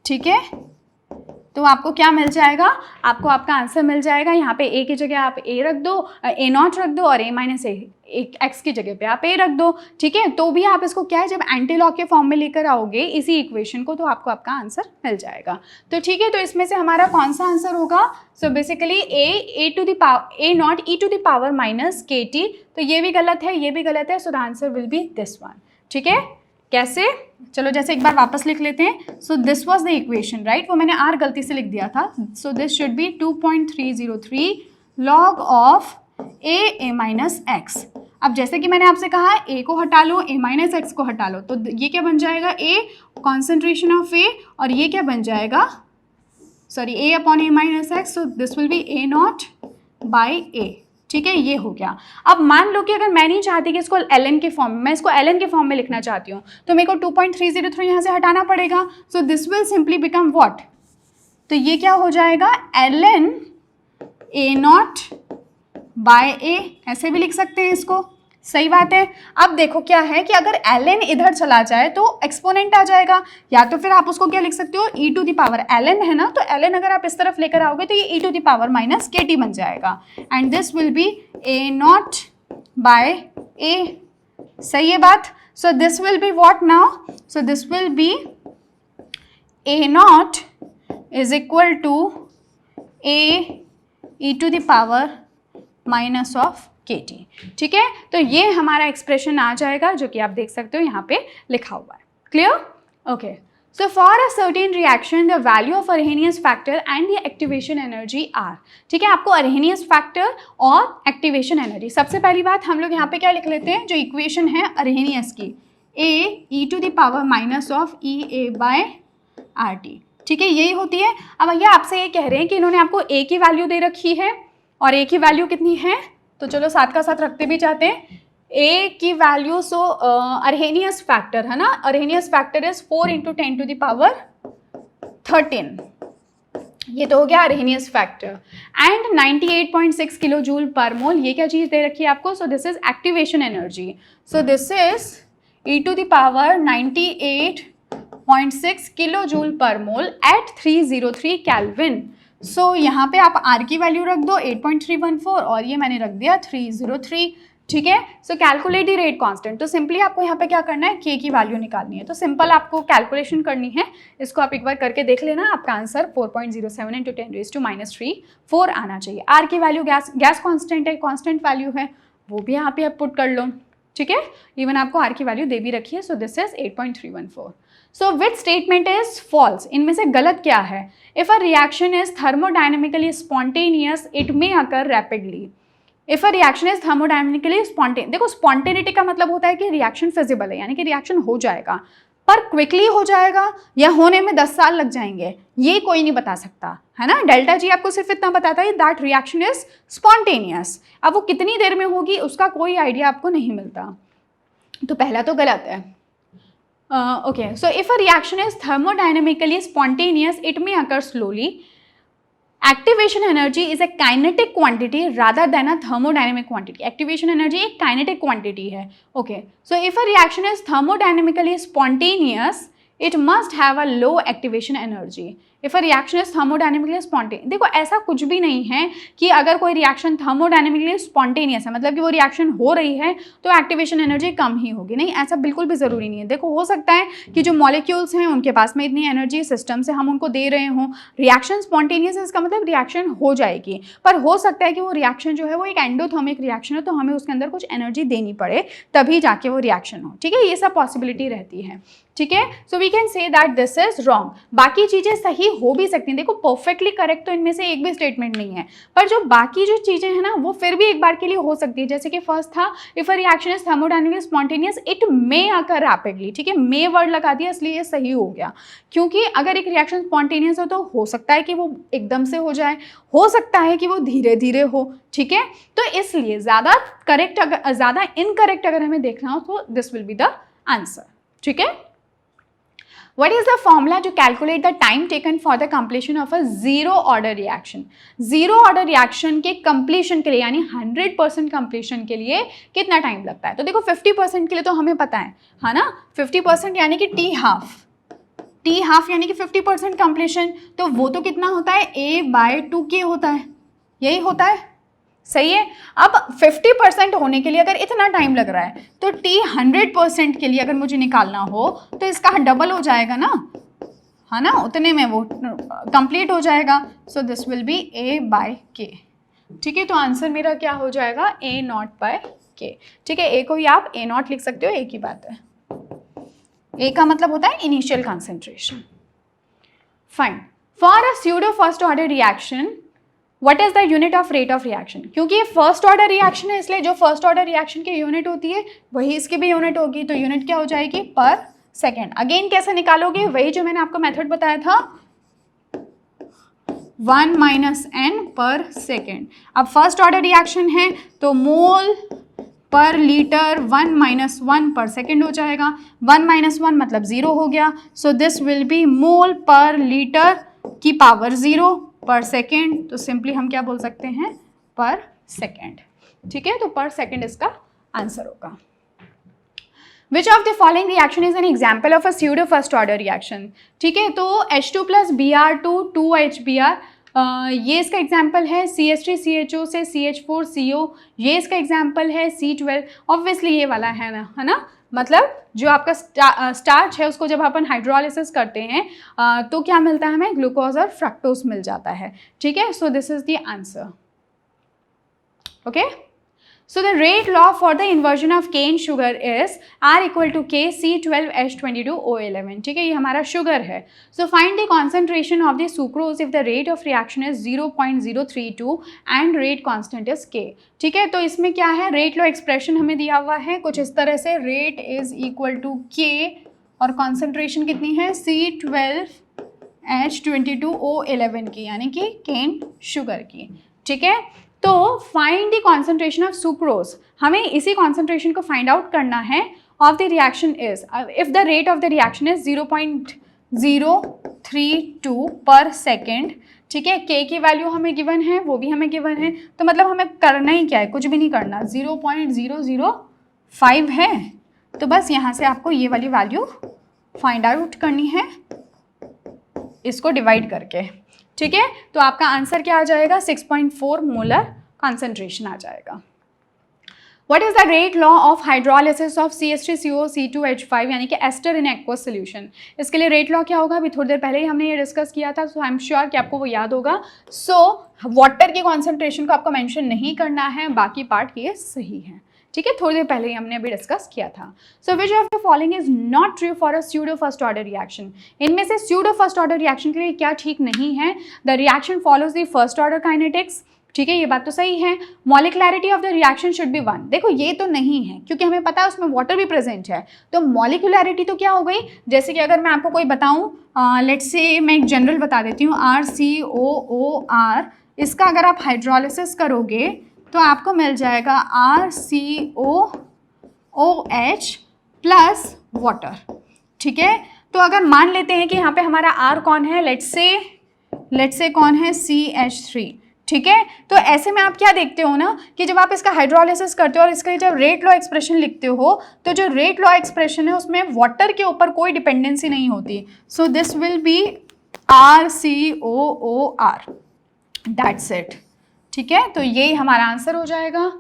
ठीक है, तो आपको क्या मिल जाएगा? आपको आपका आंसर मिल जाएगा। यहाँ पे A की जगह आप A रख दो, A0 रख दो, और A माइनस एक्स की जगह पे आप A रख दो। ठीक है, तो भी आप इसको क्या है, जब एंटी लॉग के फॉर्म में लेकर आओगे इसी इक्वेशन को, तो आपको आपका आंसर मिल जाएगा। तो ठीक है, तो इसमें से हमारा कौन सा आंसर होगा? So basically A0 e to the power minus KT। तो ये भी गलत है, ये भी गलत है। So the answer will be this one. ठीक है, कैसे? चलो जैसे एक बार वापस लिख लेते हैं। So this was the equation, right. वो मैंने आर गलती से लिख दिया था। So this should be 2.303 log of A minus x. अब जैसे कि मैंने आपसे कहा, A को हटा लो, A माइनस एक्स को हटा लो, तो ये क्या बन जाएगा? A कॉन्सेंट्रेशन ऑफ A, और ये क्या बन जाएगा? Sorry, A upon A minus x. So this will be A0 by A। ठीक है, ये हो गया। अब मान लो कि अगर मैं नहीं चाहती कि इसको ln के फॉर्म में, मैं इसको ln के फॉर्म में लिखना चाहती हूँ, तो मेरे को 2.303 यहाँ से हटाना पड़ेगा। सो this will simply become what? तो ये क्या हो जाएगा? ln A0 बाय A, ऐसे भी लिख सकते हैं इसको। सही बात है। अब देखो क्या है कि अगर ln इधर चला जाए तो एक्सपोनेंट आ जाएगा, या तो फिर आप उसको क्या लिख सकते हो? e to the power, ln है ना, तो ln अगर आप इस तरफ लेकर आओगे तो ये e to the power minus KT बन जाएगा, and this will be A0 by A। सही है बात? So this will be what now? So this will be A0 is equal to (a) minus of kT। ठीक है, तो ये हमारा एक्सप्रेशन आ जाएगा जो कि आप देख सकते हो यहाँ पे लिखा हुआ है। Clear? Okay, so for a certain reaction the value of Arrhenius factor and the activation energy are। ठीक है, आपको Arrhenius factor और activation energy, सबसे पहली बात हम लोग यहाँ पे क्या लिख लेते हैं, जो इक्वेशन है Arrhenius की, (a)e⁻⁻RT। ठीक है, यही होती है। अब भैया आपसे ये कह रहे हैं कि इन्होंने आपको A की वैल्यू दे रखी है और A की वैल्यू कितनी है, तो चलो साथ का साथ रखते भी चाहते हैं। A की वैल्यू Arrhenius फैक्टर है ना, Arrhenius फैक्टर इज 4 × 10⁻13। ये तो हो गया Arrhenius factor. And 98.6 kilo joule per mole, ये क्या चीज़ दे रखी है आपको, so this is activation energy. So this is e⁻98.6 kilo joule per mole eight 303 kelvin. सो यहाँ पे आप R की वैल्यू रख दो 8.314 और ये मैंने रख दिया 303। ठीक है, सो कैलकुलेट द रेट कांस्टेंट। तो सिंपली आपको यहाँ पे क्या करना है, K की वैल्यू निकालनी है। तो सिंपल आपको कैलकुलेशन करनी है, इसको आप एक बार करके देख लेना, आपका आंसर 4.07 × 10⁻³ 4 आना चाहिए। R की वैल्यू गैस कांस्टेंट है, कांस्टेंट वैल्यू है, वो भी यहाँ पे आप पुट कर लो। ठीक है, इवन आपको R की वैल्यू दे भी रखी है। So this is 8.314। So which statement is false, इनमें से गलत क्या है। If a reaction is thermodynamically spontaneous it may occur rapidly. If a reaction is thermodynamically spontaneous, देखो स्पॉन्टेनिटी का मतलब होता है कि रिएक्शन फिजिबल है, यानी कि रिएक्शन हो जाएगा, पर क्विकली हो जाएगा या होने में 10 साल लग जाएंगे, ये कोई नहीं बता सकता है ना। डेल्टा जी आपको सिर्फ इतना बताता है दैट रिएक्शन इज स्पॉन्टेनियस। अब वो कितनी देर में होगी उसका कोई आइडिया आपको नहीं मिलता, तो पहला तो गलत है। Okay, so if a reaction is thermodynamically spontaneous it may occur slowly. Activation energy is a kinetic quantity rather than a thermodynamic quantity. Activation energy एक काइनेटिक क्वांटिटी है। Okay, so if a reaction is thermodynamically spontaneous it must have a low activation energy. If a reaction is thermodynamically spontaneous, देखो ऐसा कुछ भी नहीं है कि अगर कोई रिएक्शन थर्मोडायनेमिकली स्पॉन्टेनियस है मतलब कि वो रिएक्शन हो रही है तो एक्टिवेशन एनर्जी कम ही होगी, नहीं, ऐसा बिल्कुल भी ज़रूरी नहीं है। देखो हो सकता है कि जो मॉलिक्यूल्स हैं उनके पास में इतनी एनर्जी सिस्टम से हम उनको दे रहे हों, रिएक्शन स्पॉन्टेनियस है इसका मतलब रिएक्शन हो जाएगी, पर हो सकता है कि वो रिएक्शन जो है वो एक एंडोथर्मिक रिएक्शन है, तो हमें उसके अंदर कुछ एनर्जी देनी पड़े तभी जाके वो रिएक्शन हो। ठीक है, ये सब पॉसिबिलिटी रहती है। ठीक है, so we can say that this is wrong. बाकी चीज़ें सही हो भी सकती हैं, देखो परफेक्टली करेक्ट तो इनमें से एक भी स्टेटमेंट नहीं है, पर जो बाकी जो चीज़ें हैं ना वो फिर भी एक बार के लिए हो सकती है। जैसे कि फर्स्ट था if a reaction is thermodynamically spontaneous it may occur rapidly. ठीक है, मे वर्ड लगा दिया इसलिए ये सही हो गया, क्योंकि अगर एक रिएक्शन स्पॉन्टेनियस हो तो हो सकता है कि वो एकदम से हो जाए, हो सकता है कि वो धीरे धीरे हो। ठीक है, तो इसलिए ज़्यादा करेक्ट ज़्यादा इनकरेक्ट अगर हमें देखना हो तो this will be the answer. ठीक है, What is the formula to calculate the time taken for the completion of a zero order reaction? Zero order reaction के completion के लिए यानी 100% completion के लिए कितना टाइम लगता है? तो देखो 50% के लिए तो हमें पता है ना, 50% यानी कि T हाफ यानी कि 50% completion, तो वो तो कितना होता है A/2K होता है, यही होता है, सही है। अब 50% होने के लिए अगर इतना टाइम लग रहा है तो T 100% के लिए अगर मुझे निकालना हो तो इसका डबल हो जाएगा ना, है ना, उतने में वो कंप्लीट हो जाएगा। सो दिस विल बी A/K। ठीक है, तो आंसर मेरा क्या हो जाएगा A0/K। ठीक है, A को ही आप A0 लिख सकते हो, एक ही बात है। A का मतलब होता है initial concentration. Fine, for a pseudo first order reaction what is the unit of rate of reaction. क्योंकि ये फर्स्ट ऑर्डर रिएक्शन है इसलिए जो फर्स्ट ऑर्डर रिएक्शन की यूनिट होती है वही इसकी भी यूनिट होगी, तो यूनिट क्या हो जाएगी पर सेकेंड। अगेन कैसे निकालोगे, वही जो मैंने आपको मेथड बताया था 1 - n पर सेकेंड। अब फर्स्ट ऑर्डर रिएक्शन है तो मोल पर लीटर 1 - 1 पर सेकेंड हो जाएगा, 1 - 1 मतलब 0 हो गया। सो दिस विल बी मोल पर लीटर की पावर 0 पर सेकेंड, तो सिंपली हम क्या बोल सकते हैं पर सेकेंड। ठीक है, तो पर सेकेंड इसका आंसर होगा। विच of the following reaction is an example of a pseudo first order reaction. ठीक है, तो H2 + Br2 2HBr ये इसका एग्जाम्पल है, CH3CHO से CH4CO ये इसका एग्जाम्पल है, C12 ऑब्वियसली ये वाला है ना, मतलब जो आपका स्टार्च है उसको जब अपन हाइड्रोलिसिस करते हैं तो क्या मिलता है हमें, ग्लूकोज और फ्रक्टोज मिल जाता है, ठीक है। So this is the answer, okay. So the rate law for the inversion of cane sugar is R equal to K C12H22O11, ठीक है, ये हमारा शुगर है। So find the concentration of the sucrose if the rate of reaction is 0.032 and rate constant is K, ठीक है। तो इसमें क्या है, रेट लॉ एक्सप्रेशन हमें दिया हुआ है कुछ इस तरह से, rate is equal to K और कॉन्सेंट्रेशन कितनी है C12H22O11 की, यानी कि केन शुगर की, ठीक है। तो find the concentration of sucrose, हमें इसी कॉन्सेंट्रेशन को फाइंड आउट करना है of the reaction is, if the rate of the reaction is 0.032 पर सेकेंड, ठीक है। के की वैल्यू हमें गिवन है, वो भी हमें गिवन है, तो मतलब हमें करना ही क्या है, कुछ भी नहीं करना, 0.005 है, तो बस यहाँ से आपको ये वाली वैल्यू फाइंड आउट करनी है इसको डिवाइड करके, ठीक है। तो आपका आंसर क्या आ जाएगा, 6.4 मोलर कॉन्सेंट्रेशन आ जाएगा। What is the rate law of hydrolysis of CH3CO C2H5 यानी कि एस्टर इन एक्वस सोल्यूशन, इसके लिए रेट लॉ क्या होगा, अभी थोड़ी देर पहले ही हमने ये डिस्कस किया था, सो आई एम श्योर कि आपको वो याद होगा। सो वाटर की कॉन्सेंट्रेशन को आपको मेंशन नहीं करना है, बाकी पार्ट ये सही है, ठीक है, थोड़ी देर पहले ही हमने अभी डिस्कस किया था। So which of the following is not true for a pseudo first order reaction, इनमें से स्यूडो फर्स्ट ऑर्डर रिएक्शन के लिए क्या ठीक नहीं है, the reaction follows the first order kinetics, ठीक है, ये बात तो सही है। Molecularity of the reaction should be 1, देखो ये तो नहीं है क्योंकि हमें पता है उसमें वाटर भी प्रेजेंट है, तो मॉलिकुलैरिटी तो क्या हो गई, जैसे कि अगर मैं आपको कोई बताऊं, लेट्स से मैं एक जनरल बता देती हूँ, RCOOR, इसका अगर आप हाइड्रोलिसिस करोगे तो आपको मिल जाएगा RCOOH प्लस वाटर, ठीक है। तो अगर मान लेते हैं कि यहाँ पे हमारा R कौन है, लेट्स से कौन है, CH3, ठीक है। तो ऐसे में आप क्या देखते हो ना कि जब आप इसका हाइड्रोलिसिस करते हो और इसका जब रेट लॉ एक्सप्रेशन लिखते हो, तो जो रेट लॉ एक्सप्रेशन है उसमें वाटर के ऊपर कोई डिपेंडेंसी नहीं होती, सो this will B RCOOR, that's it, ठीक है। तो यही हमारा आंसर हो जाएगा।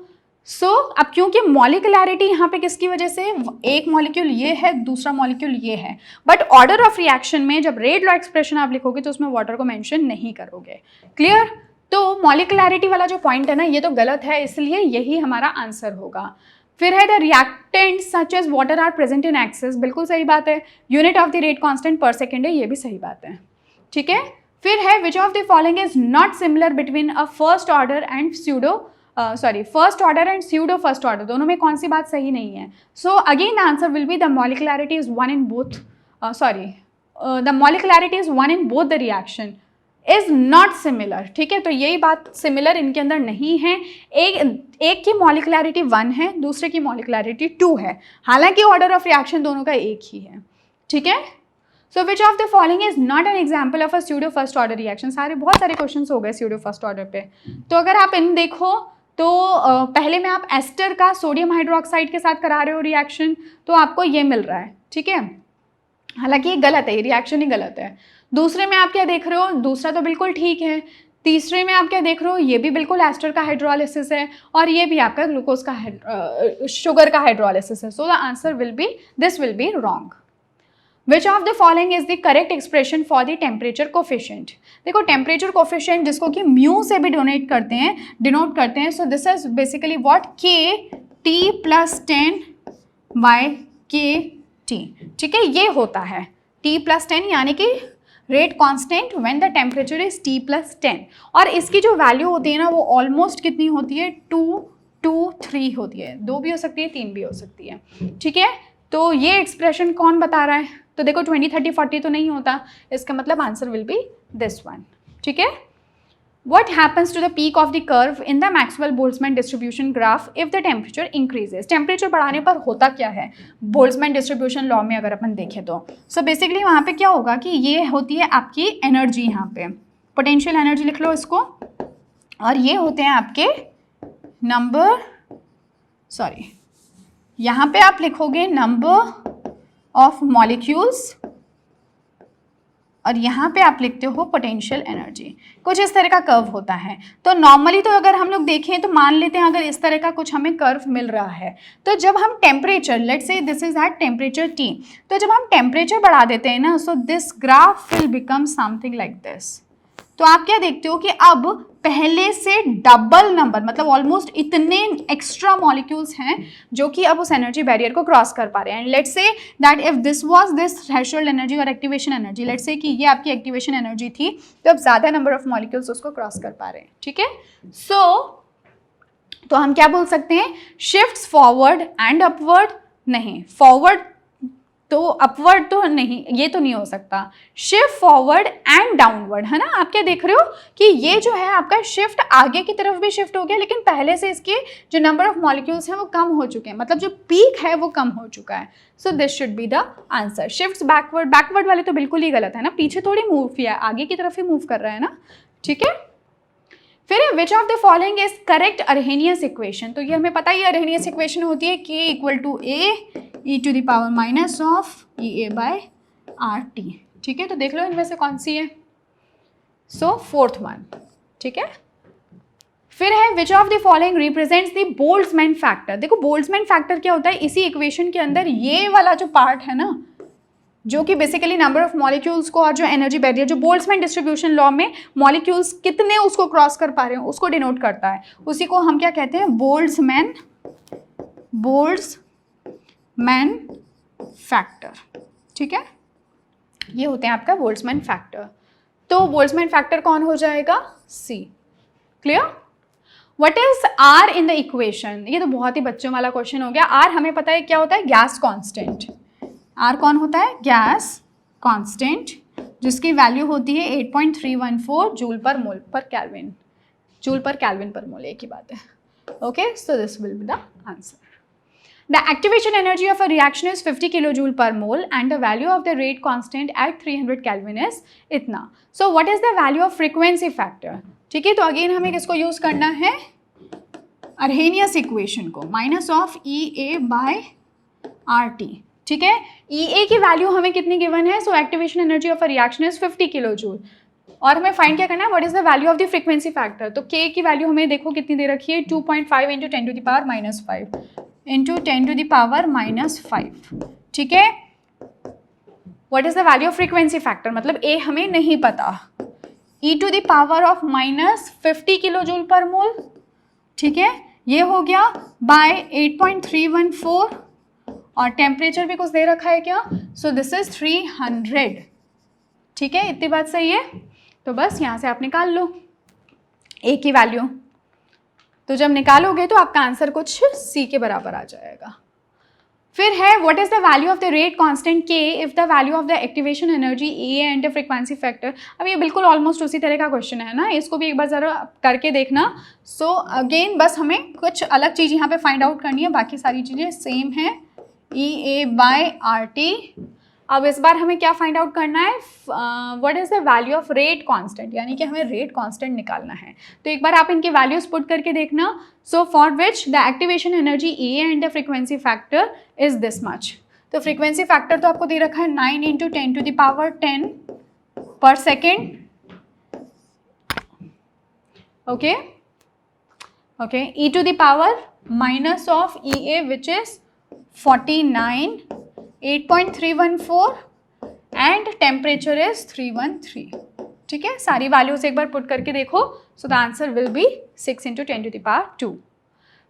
सो अब क्योंकि मॉलिकुलैरिटी यहाँ पे किसकी वजह से, एक मॉलिक्यूल ये है, दूसरा मॉलिक्यूल ये है, बट ऑर्डर ऑफ रिएक्शन में जब रेट लॉ एक्सप्रेशन आप लिखोगे तो उसमें वाटर को मेंशन नहीं करोगे, क्लियर। तो मॉलिकुलैरिटी वाला जो पॉइंट है ना, ये तो गलत है, इसलिए यही हमारा आंसर होगा। फिर है the reactants such as water are present in excess, बिल्कुल सही बात है। Unit of the rate constant per second है, ये भी सही बात है, ठीक है। फिर है which of the following is not similar between a first order and first order and pseudo first order, दोनों में कौन सी बात सही नहीं है। So again the answer will be the molecularity is one in both, the molecularity is one in both the reaction is not similar, ठीक है। तो यही बात, सिमिलर इनके अंदर नहीं है, एक की मॉलिकुलैरिटी 1 है, दूसरे की मॉलिकुलैरिटी 2 है, हालांकि ऑर्डर ऑफ रिएक्शन दोनों का एक ही है, ठीक है। So which of the following is not an example of a pseudo first order reaction, बहुत सारे क्वेश्चन हो गए स्यूडो फर्स्ट ऑर्डर पे। तो अगर आप इन देखो तो पहले में आप एस्टर का सोडियम हाइड्रोक्साइड के साथ करा रहे हो रिएक्शन, तो आपको ये मिल रहा है, ठीक है, हालांकि ये गलत है, ये रिएक्शन ही गलत है। दूसरे में आप क्या देख रहे हो, दूसरा तो बिल्कुल ठीक है। तीसरे में आप क्या देख रहे हो, ये भी बिल्कुल एस्टर का हाइड्रोलिसिस है, और ये भी आपका ग्लूकोज का शुगर का हाइड्रोलिसिस है। So the answer will be, this will be wrong. Which of the following is the correct expression for the temperature coefficient, देखो टेम्परेचर कोफिशिएंट जिसको कि म्यू से भी डिनोट करते हैं, so this is basically what, KT+10 by KT, ठीक है, ये होता है T+10 यानी कि rate constant when the temperature is T+10, और इसकी जो वैल्यू होती है ना वो ऑलमोस्ट कितनी होती है, 2 2 3 होती है, 2 भी हो सकती है, 3 भी हो सकती है, ठीक है। तो ये एक्सप्रेशन कौन बता रहा है, तो देखो 20 30 40 तो नहीं होता, इसका मतलब answer will be this one, ठीक है। What happens to the peak of the curve in the Maxwell-Boltzmann distribution graph if the temperature increases? Temperature बढ़ाने पर होता क्या है बोल्ट्जमैन डिस्ट्रीब्यूशन लॉ में अगर अपन देखें तो, सो बेसिकली वहाँ पे क्या होगा कि ये होती है आपकी एनर्जी, यहाँ पे पोटेंशियल एनर्जी लिख लो इसको, और ये होते हैं आपके नंबर, यहाँ पे आप लिखोगे नंबर ऑफ मॉलिक्यूल्स और यहाँ पे आप लिखते हो पोटेंशियल एनर्जी। कुछ इस तरह का कर्व होता है। तो नॉर्मली तो अगर हम लोग देखें तो मान लेते हैं अगर इस तरह का कुछ हमें कर्व मिल रहा है, तो जब हम temperature, let's say this is at temperature T, तो जब हम टेम्परेचर बढ़ा देते हैं ना, so this graph will become something like this. तो आप क्या देखते हो कि अब पहले से डबल नंबर, मतलब ऑलमोस्ट इतने एक्स्ट्रा मॉलिक्यूल्स हैं जो कि अब उस एनर्जी बैरियर को क्रॉस कर पा रहे हैं। Let's say that if this was this threshold energy और एक्टिवेशन एनर्जी, लेट्स से कि ये आपकी एक्टिवेशन एनर्जी थी, तो अब ज़्यादा नंबर ऑफ मॉलिक्यूल्स उसको क्रॉस कर पा रहे हैं। ठीक है, तो हम क्या बोल सकते हैं, शिफ्ट्स फॉरवर्ड एंड अपवर्ड, नहीं फॉरवर्ड तो अपवर्ड तो नहीं, ये तो नहीं हो सकता, शिफ्ट फॉरवर्ड एंड डाउनवर्ड, है ना। आप क्या देख रहे हो कि ये जो है आपका शिफ्ट आगे की तरफ भी शिफ्ट हो गया, लेकिन पहले से इसके जो नंबर ऑफ मॉलिक्यूल्स हैं वो कम हो चुके हैं, मतलब जो पीक है वो कम हो चुका है। So this should be the answer. Shifts backward, backward वाले तो बिल्कुल ही गलत है ना, पीछे थोड़ी मूव किया, आगे की तरफ ही मूव कर रहा है ना। ठीक है, फिर विच of the following is correct Arrhenius equation. तो ये हमें पता ही अरहेनियस इक्वेशन होती है K equal to A e to the power minus of EA by RT। ठीक है, तो देख लो इनमें से कौन सी है। सो फोर्थ वन। ठीक है, फिर है which of the following represents the Boltzmann factor. देखो बोल्ट्जमैन फैक्टर क्या होता है, इसी इक्वेशन के अंदर ये वाला जो पार्ट है ना, जो कि बेसिकली नंबर ऑफ मॉलिक्यूल्स को और जो एनर्जी बैरियर, जो बोल्ट्जमैन डिस्ट्रीब्यूशन लॉ में मॉलिक्यूल्स कितने उसको क्रॉस कर पा रहे हैं उसको डिनोट करता है। उसी को हम क्या कहते हैं, बोल्ट्जमैन फैक्टर। ठीक है, ये होते हैं आपका बोल्ट्जमैन फैक्टर। तो बोल्ट्जमैन फैक्टर कौन हो जाएगा, C। Clear. What is R in the equation. ये तो बहुत ही बच्चों वाला क्वेश्चन हो गया। R हमें पता है क्या होता है, गैस कॉन्स्टेंट। R कौन होता है, गैस कांस्टेंट, जिसकी वैल्यू होती है 8.314 जूल पर मोल पर कैल्विन, जूल पर कैल्विन पर मोल, एक ही बात है। Okay, so this will be the answer. The activation energy of a reaction is 50 kilojoule per mole and the value of the rate constant at 300 Kelvin is इतना। So what is the value of frequency factor। ठीक है, तो again हमें किसको use करना है, Arrhenius equation को, minus of EA by RT। ठीक है, EA की वैल्यू हमें कितनी गिवन है, so activation energy of a reaction is 50 kilo joule, और हमें फाइंड क्या करना है, what is the value of the frequency factor. तो K की वैल्यू हमें देखो कितनी दे रखी है, 2.5 into 10 to the power minus 5 into 10 to the power minus 5। ठीक है, what is the value of frequency factor, मतलब A हमें नहीं पता, e to the power of minus 50 kilo joule per mole. ठीक है, ये हो गया बाय 8.314, और टेम्परेचर भी कुछ दे रखा है क्या, सो दिस इज 300। ठीक है, इतनी बात सही है। तो बस यहाँ से आप निकाल लो A की वैल्यू, तो जब निकालोगे तो आपका आंसर कुछ C के बराबर आ जाएगा। फिर है what is the value of the rate constant K if the value of the activation energy EA and the frequency factor. अब ये बिल्कुल ऑलमोस्ट उसी तरह का क्वेश्चन है ना, इसको भी एक बार ज़रा करके देखना। सो अगेन बस हमें कुछ अलग चीज़ यहाँ पे फाइंड आउट करनी है, बाकी सारी चीज़ें सेम है, EA बाय RT। अब इस बार हमें क्या फाइंड आउट करना है, what is the value of rate constant, यानी कि हमें रेट कांस्टेंट निकालना है। तो एक बार आप इनकी वैल्यूज पुट करके देखना। So for which the activation energy EA and the frequency factor is this much. तो फ्रीक्वेंसी फैक्टर तो आपको दे रखा है 9 into 10 to the power 10 per second. Okay okay, e to the power minus of EA which is 49, 8.314 and temperature is 313। ठीक है, सारी values एक बार put करके देखो, so the answer will be 6 into 10 to the power 2।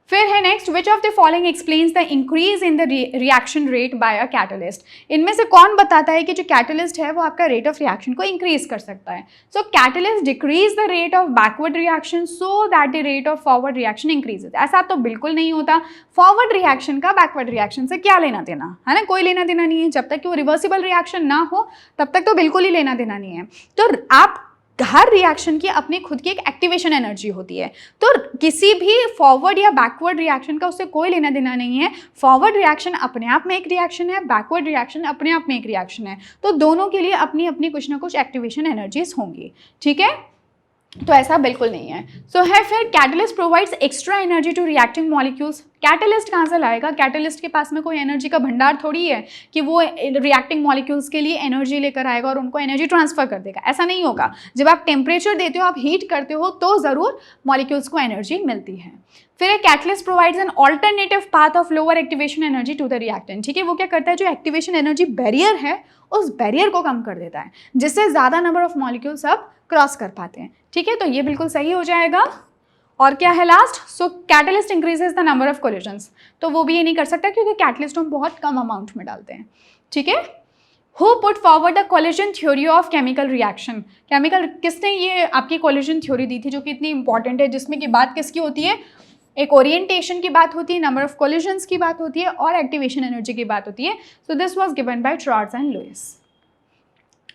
फिर है next, which of the following explains the increase in the reaction rate by a catalyst. इनमें से कौन बताता है कि जो कैटलिस्ट है वो आपका रेट ऑफ रिएक्शन को इंक्रीज कर सकता है। So catalyst decrease the rate of backward reaction so that the rate of forward reaction increases. ऐसा तो बिल्कुल नहीं होता। फॉरवर्ड रिएक्शन का बैकवर्ड रिएक्शन से क्या लेना देना है ना, कोई लेना देना नहीं है। जब तक कि वो रिवर्सिबल रिएक्शन ना हो तब तक तो बिल्कुल ही लेना देना नहीं है। तो आप हर रिएक्शन की अपनी खुद की एक एक्टिवेशन एनर्जी होती है, तो किसी भी फॉरवर्ड या बैकवर्ड रिएक्शन का उससे कोई लेना देना नहीं है। फॉरवर्ड रिएक्शन अपने आप में एक रिएक्शन है, बैकवर्ड रिएक्शन अपने आप में एक रिएक्शन है, तो दोनों के लिए अपनी अपनी कुछ ना कुछ एक्टिवेशन एनर्जीज होंगी। ठीक है, तो ऐसा बिल्कुल नहीं है। सो है फिर catalyst provides extra energy to reacting molecules. Catalyst कहाँ से लाएगा? कैटलिस्ट के पास में कोई एनर्जी का भंडार थोड़ी है कि वो रिएक्टिंग मॉलिक्यूल्स के लिए एनर्जी लेकर आएगा और उनको एनर्जी ट्रांसफर कर देगा, ऐसा नहीं होगा। जब आप टेम्परेचर देते हो, आप हीट करते हो, तो ज़रूर मॉलिक्यूल्स को एनर्जी मिलती है। फिर एक catalyst provides an alternative path of lower activation energy to the reactant, ठीक है। वो क्या करता है, जो एक्टिवेशन एनर्जी बैरियर है उस बैरियर को कम कर देता है, जिससे ज़्यादा नंबर ऑफ मॉलिक्यूल्स अब क्रॉस कर पाते हैं, ठीक है। तो ये बिल्कुल सही हो जाएगा। और क्या है last? So catalyst increases the number of collisions, तो वो भी ये नहीं कर सकता क्योंकि कैटलिस्ट हम बहुत कम अमाउंट में डालते हैं, ठीक है। Who put forward the collision theory of chemical reaction? Chemical किसने ये आपकी कोलिजन थ्योरी दी थी जो कि इतनी इंपॉर्टेंट है, जिसमें की बात किसकी होती है? एक ओरिएंटेशन की बात होती है, नंबर ऑफ कोलिजन्स की बात होती है और एक्टिवेशन एनर्जी की बात होती है। So this was given by Trautz and Lewis.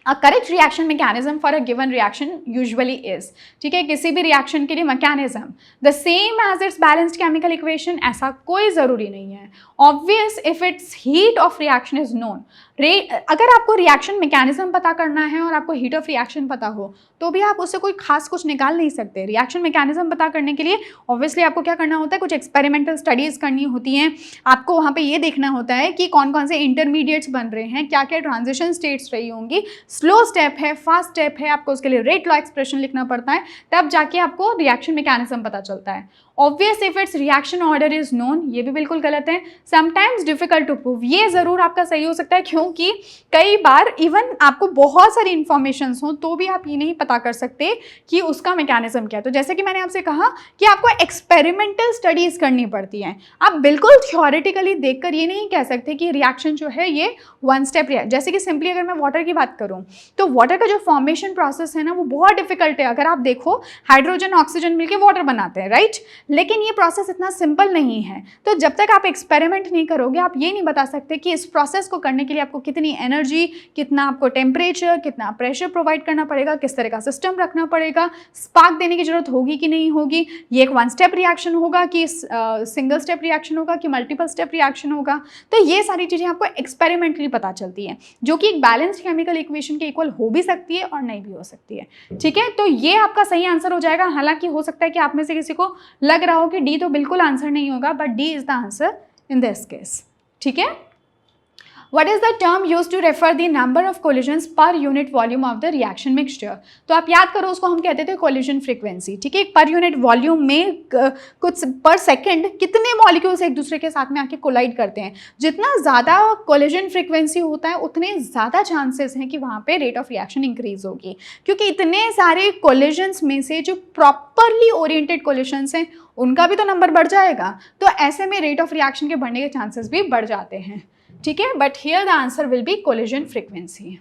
A correct reaction mechanism for a given reaction usually is, ठीक है, किसी भी रिएक्शन के लिए mechanism the same as it's balanced chemical equation, ऐसा कोई ज़रूरी नहीं है। Obvious if it's heat of reaction is known, अगर आपको रिएक्शन मैकेनिज्म पता करना है और आपको हीट ऑफ रिएक्शन पता हो तो भी आप उससे कोई खास कुछ निकाल नहीं सकते। रिएक्शन मैकेनिज्म पता करने के लिए ऑब्वियसली आपको क्या करना होता है, कुछ एक्सपेरिमेंटल स्टडीज़ करनी होती हैं, आपको वहाँ पे ये देखना होता है कि कौन कौन से इंटरमीडिएट्स बन रहे हैं, क्या क्या ट्रांजिशन स्टेट्स रही होंगी, स्लो स्टेप है, फास्ट स्टेप है, आपको उसके लिए रेट लॉ एक्सप्रेशन लिखना पड़ता है, तब जाके आपको रिएक्शन मैकेनिज्म पता चलता है। Obvious if it's reaction order is known, ये भी बिल्कुल गलत है। समटाइम्स डिफिकल्ट टू प्रूव, ये ज़रूर आपका सही हो सकता है क्योंकि कई बार इवन आपको बहुत सारी इंफॉर्मेशन हो तो भी आप ये नहीं पता कर सकते कि उसका मैकेनिज्म क्या है। तो जैसे कि मैंने आपसे कहा कि आपको एक्सपेरिमेंटल स्टडीज़ करनी पड़ती हैं, आप बिल्कुल थ्योरेटिकली देखकर ये नहीं कह सकते कि रिएक्शन जो है ये वन स्टेप रिएक्शन। जैसे कि सिंपली अगर मैं वाटर की बात करूँ तो वाटर का जो फॉर्मेशन प्रोसेस है ना वो बहुत डिफिकल्ट है। अगर आप देखो हाइड्रोजन ऑक्सीजन मिलकर वाटर बनाते हैं, राइट, लेकिन ये प्रोसेस इतना सिंपल नहीं है। तो जब तक आप एक्सपेरिमेंट नहीं करोगे आप ये नहीं बता सकते कि इस प्रोसेस को करने के लिए आपको कितनी एनर्जी, कितना आपको टेम्परेचर, कितना प्रेशर प्रोवाइड करना पड़ेगा, किस तरह का सिस्टम रखना पड़ेगा, स्पार्क देने की जरूरत होगी कि नहीं होगी, ये एक वन स्टेप रिएक्शन होगा कि सिंगल स्टेप रिएक्शन होगा कि मल्टीपल स्टेप रिएक्शन होगा। तो ये सारी चीज़ें आपको एक्सपेरिमेंटली पता चलती हैं, जो कि एक बैलेंस्ड केमिकल इक्वेशन के इक्वल हो भी सकती है और नहीं भी हो सकती है, ठीक है। तो ये आपका सही आंसर हो जाएगा। हालांकि हो सकता है कि आप में से किसी को लग रहा हो कि डी तो बिल्कुल आंसर नहीं होगा, but D is the answer in this case, ठीक है। What is the term used to refer the number of collisions per unit volume of the reaction mixture? तो आप याद करो उसको हम कहते थे collision frequency, ठीक है। पर यूनिट वॉल्यूम में कुछ पर सेकंड कितने मॉलिक्यूल्स एक दूसरे के साथ में आके कोलाइड करते हैं। जितना ज़्यादा collision frequency होता है उतने ज़्यादा चांसेस हैं कि वहाँ पे रेट ऑफ रिएक्शन इंक्रीज होगी, क्योंकि इतने सारे collisions में से जो प्रॉपरली ओरिएंटेड collisions हैं उनका भी तो नंबर बढ़ जाएगा, तो ऐसे में रेट ऑफ रिएक्शन के बढ़ने के चांसेस भी बढ़ जाते हैं, ठीक है। But here the answer will B collision frequency.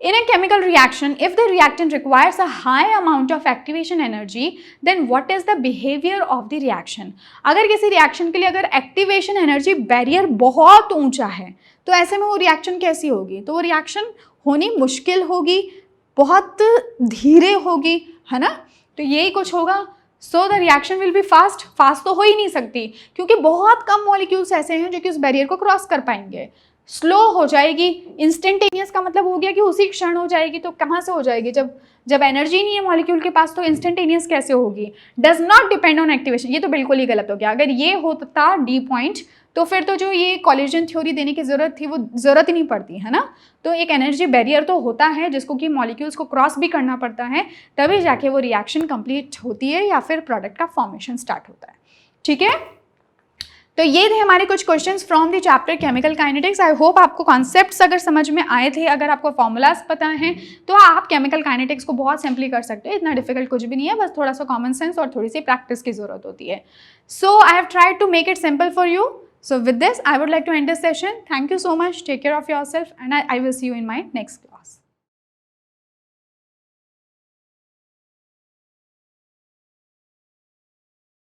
In a chemical reaction, if the reactant requires a high amount of activation energy, then what is the behavior of the reaction? अगर किसी reaction के लिए अगर activation energy barrier बहुत ऊंचा है तो ऐसे में वो रिएक्शन कैसी होगी? तो वो रिएक्शन होनी मुश्किल होगी, बहुत धीरे होगी, है ना। तो यही कुछ होगा। So the reaction will be fast. Fast तो हो ही नहीं सकती क्योंकि बहुत कम मॉलिक्यूल्स ऐसे हैं जो कि उस बैरियर को क्रॉस कर पाएंगे। स्लो हो जाएगी। इंस्टेंटेनियस का मतलब हो गया कि उसी क्षण हो जाएगी। तो कहाँ से हो जाएगी? जब एनर्जी नहीं है मॉलिक्यूल के पास तो इंस्टेंटेनियस कैसे होगी? Does not depend on activation. ये तो बिल्कुल ही गलत हो गया। अगर ये होता डी पॉइंट तो फिर तो जो ये कोलिजन थ्योरी देने की ज़रूरत थी वो ज़रूरत ही नहीं पड़ती, है ना। तो एक एनर्जी बैरियर तो होता है जिसको कि मॉलिक्यूल्स को क्रॉस भी करना पड़ता है, तभी जाके वो रिएक्शन कंप्लीट होती है या फिर प्रोडक्ट का फॉर्मेशन स्टार्ट होता है, ठीक है। तो ये थे हमारे कुछ questions from the chapter chemical kinetics. I hope आपको कॉन्सेप्ट्स अगर समझ में आए थे, अगर आपको फॉर्मूलाज पता हैं तो आप केमिकल काइनेटिक्स को बहुत सिंपली कर सकते हैं। इतना डिफिकल्ट कुछ भी नहीं है, बस थोड़ा सा कॉमन सेंस और थोड़ी सी प्रैक्टिस की ज़रूरत होती है। So I have tried to make it simple for you. So with this, I would like to end this session. Thank you so much. Take care of yourself and I will see you in my next class.